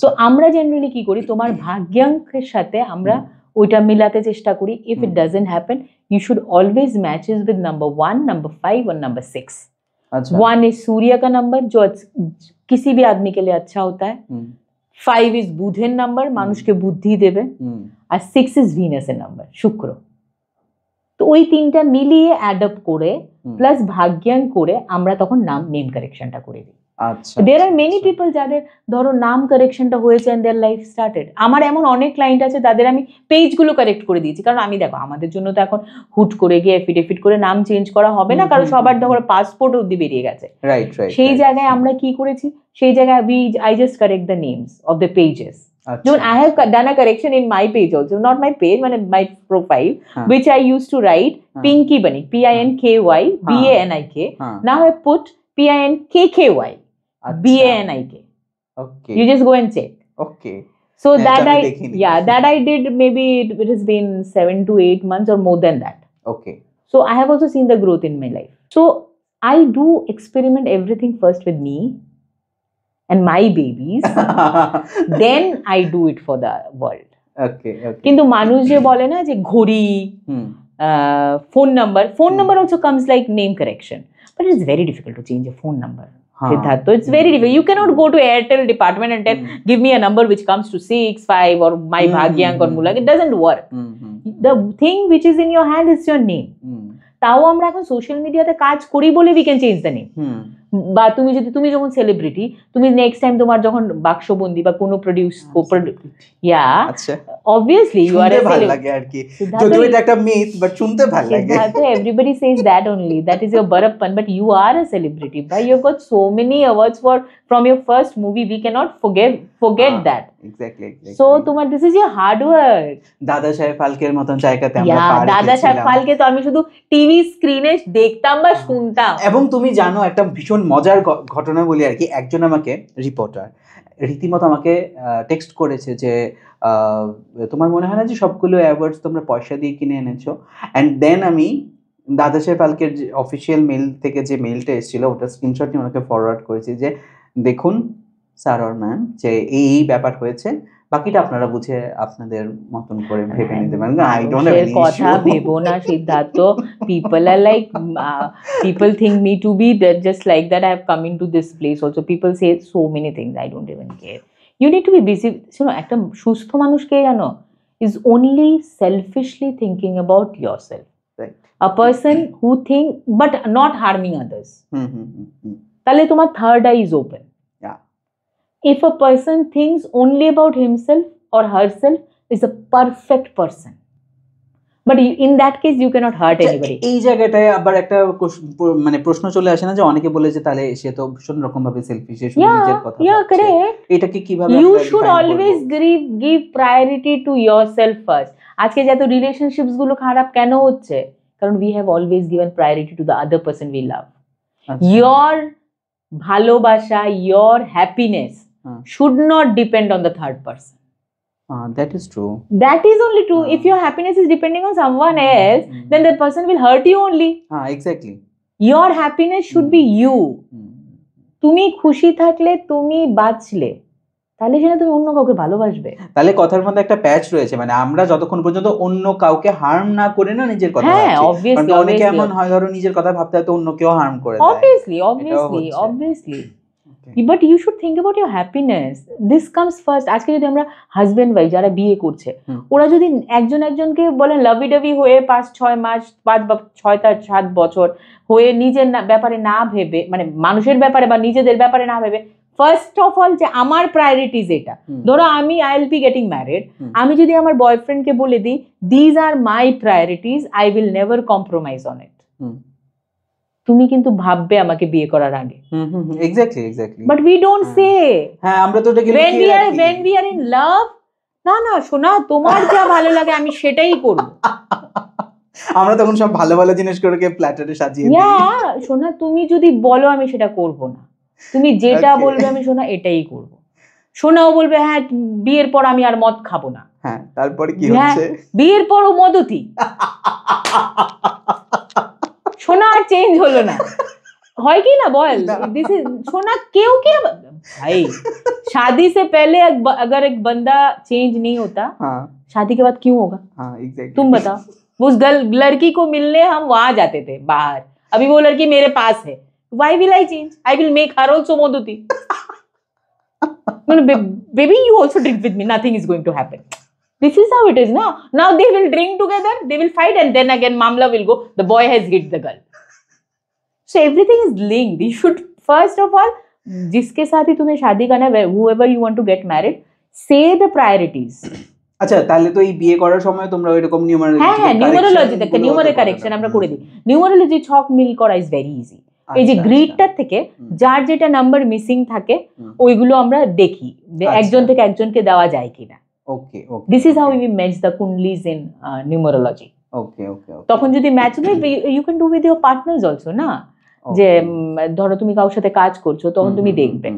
তো আমরা জেনারেলি কি করি, তোমার ভাগ্যাঙ্কের সাথে আমরা ওইটা মিলাতে চেষ্টা করি। If it doesn't happen, you should always matches with number 1, number 5 और number 6। 1 इज सूर्य का नंबर जो किसी भी आदमी के लिए अच्छा होता है। 5 इज বুধের নাম্বার, মানুষকে বুদ্ধি দেবে। আর 6 ইজ ভিনাসের নাম্বার, শুক্র। তো ওই 3টা মিলিয়ে অ্যাড আপ করে প্লাস ভাগ্যাঙ্ক করে আমরা তখন নেম কারেকশনটা করে দিই। আচ্ছা, there are many people যাদের ধরো নাম কারেকশনটা হয়েছে and their life started. আমার এমন অনেক ক্লায়েন্ট আছে তাদের আমি পেজগুলো কারেক্ট করে দিয়েছি, কারণ আমি দেখো আমাদের জন্য তো এখন হুট করে গিয়ে এফিডেভিট করে নাম চেঞ্জ করা হবে না, কারণ সবার ধরো পাসপোর্ট অবধি বেরিয়ে গেছে। রাইট। সেই জায়গায় আমরা কি করেছি, সেই জায়গায় I just correct the names of the pages. যেমন I have done a correction in my page also, not my page, মানে my profile, which I used to write Pinky Banik, PINKY BANIK. Now I put PINKKY BANIK. Okay. You just go and check. Okay. So that I did, maybe it has been 7 to 8 months or more than that. Okay. So I have also seen the growth in my life. So I do experiment everything first with me and my babies. Then I do it for the world. Okay. কিন্তু মানুষ যে বলে না যে ঘড়ি, phone number also comes like name correction, but it's very difficult to change a phone number. Siddhartha, it's very difficult. You cannot go to Airtel department and tell, give me a number which comes to 6, 5 or my Bhagyank or Mulak. It doesn't work. The thing which is in your hand is your name. তাও আমরা এখন social মিডিয়াতে কাজ করি বলে we can change the name. বা তুমি যখন সেলিব্রিটি, তুমি নেক্সট টাইম তোমার যখন বাক্সবন্দি বা কোনো obviously you are শুনতে a ভাল celebrity. লাগে আর কি, Siddhartha, যদিও এটা একটা মিথ বাট শুনতে ভাল লাগে। Siddhartha, everybody says that only. That is your barappan, but you are a celebrity. Bhai, you've got so many awards from your first movie. We cannot forget that. Exactly. So, this is your hard work. দাদা সাহেব ফালকের মতন জায়গাতে আমরা Yeah, পা দাদা সাহেব রেখেছিলাম। ফালকে তো আমি শুধু টিভি স্ক্রিনে দেখতাম বা শুনতাম। এবং তুমি জানো একটা ভীষণ মজার ঘটনা বলি আর কি, একজন আমাকে রিপোর্টার রীতিমতো আমাকে টেক্সট করেছে যে তোমার মনে হয় না যে সবগুলো অ্যাওয়ার্ডস তোমরা পয়সা দিয়ে কিনে এনেছো? অ্যান্ড দেন আমি দাদা সাহেব ফালকের যে অফিসিয়াল মেল থেকে যে মেলটা এসেছিল ওটা স্ক্রিনশট নিয়ে ওনাকে ফরওয়ার্ড করেছি যে দেখুন স্যার আর ম্যাম যে এই ব্যাপার হয়েছে, বাকিটা আপনারা বুঝে আপনাদের মতন করে ভেবে নিতে পারেন। আই ডোন্ট হ্যাভ এনি কথা ভেবো না Siddharth, people are like people think me to be just like that. I have come into this place also, people say so many things, I don't even care. You need to be busy. শোনো, একটা সুস্থ মানুষকে জানো is only selfishly thinking about yourself. Right. A person who think but not harming others. তাহলে তোমার third eye is open. Yeah. If a person thinks only about himself or herself, is a perfect person. But in that case you cannot hurt anybody. এই জায়গাটায় আবার একটা মানে প্রশ্ন চলে আসে না যে অনেকে বলে যে তাহলে সে তো ভীষণ রকম ভাবে সেলফিশ, সে শুধু নিজের কথা ভাবছে। Correct. এটাকে কিভাবে You should always give priority to yourself first. আজকে যত রিলেশনশিপস গুলো খারাপ কেন হচ্ছে? কারণ we have always given priority to the other person we love. Your ভালোবাসা, your happiness should not depend on the third person. That is true. That is only true. If your happiness is depending on someone else, then that person will hurt you only. Exactly. Your happiness should be you. তুমি খুশি থাকলে, তুমি বাঁচলে, তাহলে সেটা তুমি অন্য কাউকে ভালোবাসবে। তাহলে কথার মধ্যে একটা প্যাচ রয়েছে, মানে আমরা যতক্ষণ পর্যন্ত অন্য কাউকে হার্ম না করে না নিজের কথা ভাবছি। হ্যাঁ, obviously, অনেকে এমন হয় ধরো নিজের কথা ভাবতে হয়তো অন্য কেউ হার্ম করে দেয়। Obviously. But you should think about your happiness. This comes first. আজকে যদি আমরা হাজবেন্ড ওয়াইফ যারা বিয়ে করছে, ওরা যদি একজনকে বলেন লাভি ডাভি হয়ে 5-6 মাস 5-7 বছর হয়ে নিজের ব্যাপারে না ভেবে, মানে মানুষের ব্যাপারে বা নিজেদের ব্যাপারে না ভেবে, ফার্স্ট অফ অল যে আমার প্রায়োরিটিজ এটা, ধরো আমি I will be getting married, আমি যদি আমার বয়ফ্রেন্ডকে বলে দিই these are my priorities, I will never compromise on it, তুমি কিন্তু ভাববে আমাকে বিয়ে করার আগে। Exactly but we don't say. হ্যাঁ, আমরা তো এটাকে when we are in love, না শোনা, তোমার যা ভালো লাগে আমি সেটাই করব। আমরা তখন সব ভালো ভালো জিনিস করে প্ল্যাটারে সাজিয়ে দিই। শোনা, তুমি যদি বলো আমি সেটা করব না, তুমি যেটা বলবে আমি শোনা এটাই করব। শোনাও বলবে হ্যাঁ বিয়ের পর আমি আর মদ খাবো না। হ্যাঁ, তারপরে কি হচ্ছে? বিয়ের পর ও মদতি। সোনা আর চেঞ্জ হলো না, হয় কি না বল? দিস ইজ সোনা। কেউ কি भाई, शादी से पहले अगर एक बंदा चेंज नहीं होता, शादी के बाद क्यों होगा? तुम बताओ। उस लड़की को मिलने हम वहां जाते थे बाहर, अभी वो लड़की मेरे पास है, why will I change? I will make her also moduti. No, baby, you also drink with me, nothing is going to happen. This is how it is now. Now they will drink together, they will fight, and then again mamla will go, the boy has hit the girl. So everything is linked. You should first of all, जिसके साथ ही तुम्हें शादी करना है, whoever you want to get married, say the priorities. আচ্ছা, তাহলে তো এই বিয়ে করার সময় তোমরা ওইরকম নিউমারোলজি কারেকশন আমরা করে দিই। নিউমারোলজি ছক মিল করা ইজ ভেরি ইজি। এই যে গ্রিডটার থেকে যার যেটা নাম্বার মিসিং থাকে ওইগুলো আমরা দেখি একজন থেকে একজনকে দেওয়া যায় কিনা। Okay, this is how we match the kundlis in numerology. Okay, তখন যদি ম্যাচ হয়, you can do with your partners also না, যে ধরো তুমি কারোর সাথে কাজ করছো, তখন তুমি দেখবে।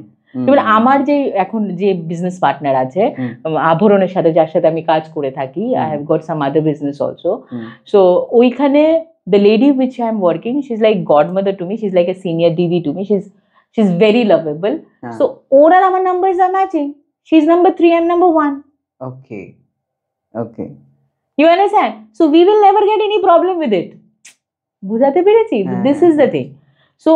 এবার আমার যে এখন যে বিজনেস পার্টনার আছে আভরণের সাথে, যার সাথে আমি কাজ করে থাকি, I have got some other business also. So ওইখানে the lady which I am working, she's like godmother to me, she's like a senior didi to me, she's very lovable. So all our numbers are matching. She's number 3, I'm number 1. Okay. You understand? So we will never get any problem with it. বুঝাতে পেরেছি? This is the thing. So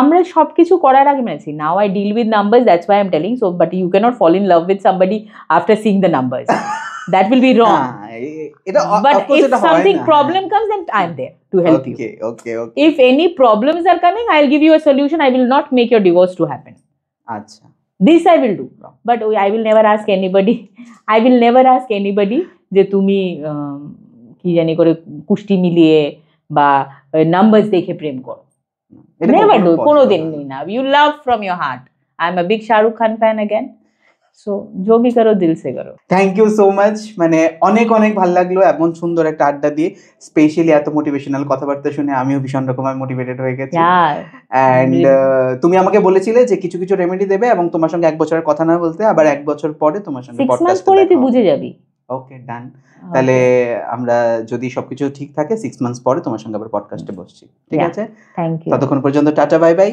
আমরা সবকিছু করার আগে মেনেছি, now I deal with numbers, that's why I'm telling. So but you cannot fall in love with somebody after seeing the numbers. That will be wrong. But if something problem comes, then I'm there to help you. Okay. If any problems are coming, I'll give you a solution. I will not make your divorce to happen. আচ্ছা, this I will do, but I will never ask anybody, I will never ask anybody যে তুমি কি জানি করে কুষ্টি মিলিয়ে বা numbers দেখে প্রেম করো, এটা নেভার কখনো ডু, possible কোনোদিন না। নেই না। You love from your heart, I am a big Shahrukh Khan fan again, so जो भी करो दिल से करो। থ্যাংক ইউ সো মাচ, মানে অনেক অনেক ভালো লাগলো এমন সুন্দর একটা আড্ডা দিয়ে, স্পেশালি এত মোটিভেশনাল কথাবার্তা শুনে আমিও ভীষণ রকমের মোটিভেটেড হয়ে গেছি। Yeah, অ্যান্ড তুমি আমাকে বলেছিলে যে কিছু কিছু রেমেডি দেবে এবং তোমার সঙ্গে 1 বছরের কথা না বলতে আবার 1 বছর পরে তোমার সঙ্গে 6 months পডকাস্টে পরে দেখা তুই হবে। বুঝে যাবি। ওকে, ডান। তাহলে আমরা যদি সবকিছু ঠিক থাকে 6 মান্থস পরে তোমার সঙ্গে আবার পডকাস্টে বসছি, ঠিক Yeah. আছে? Thank you. ততক্ষণ পর্যন্ত টাটা, বাই বাই।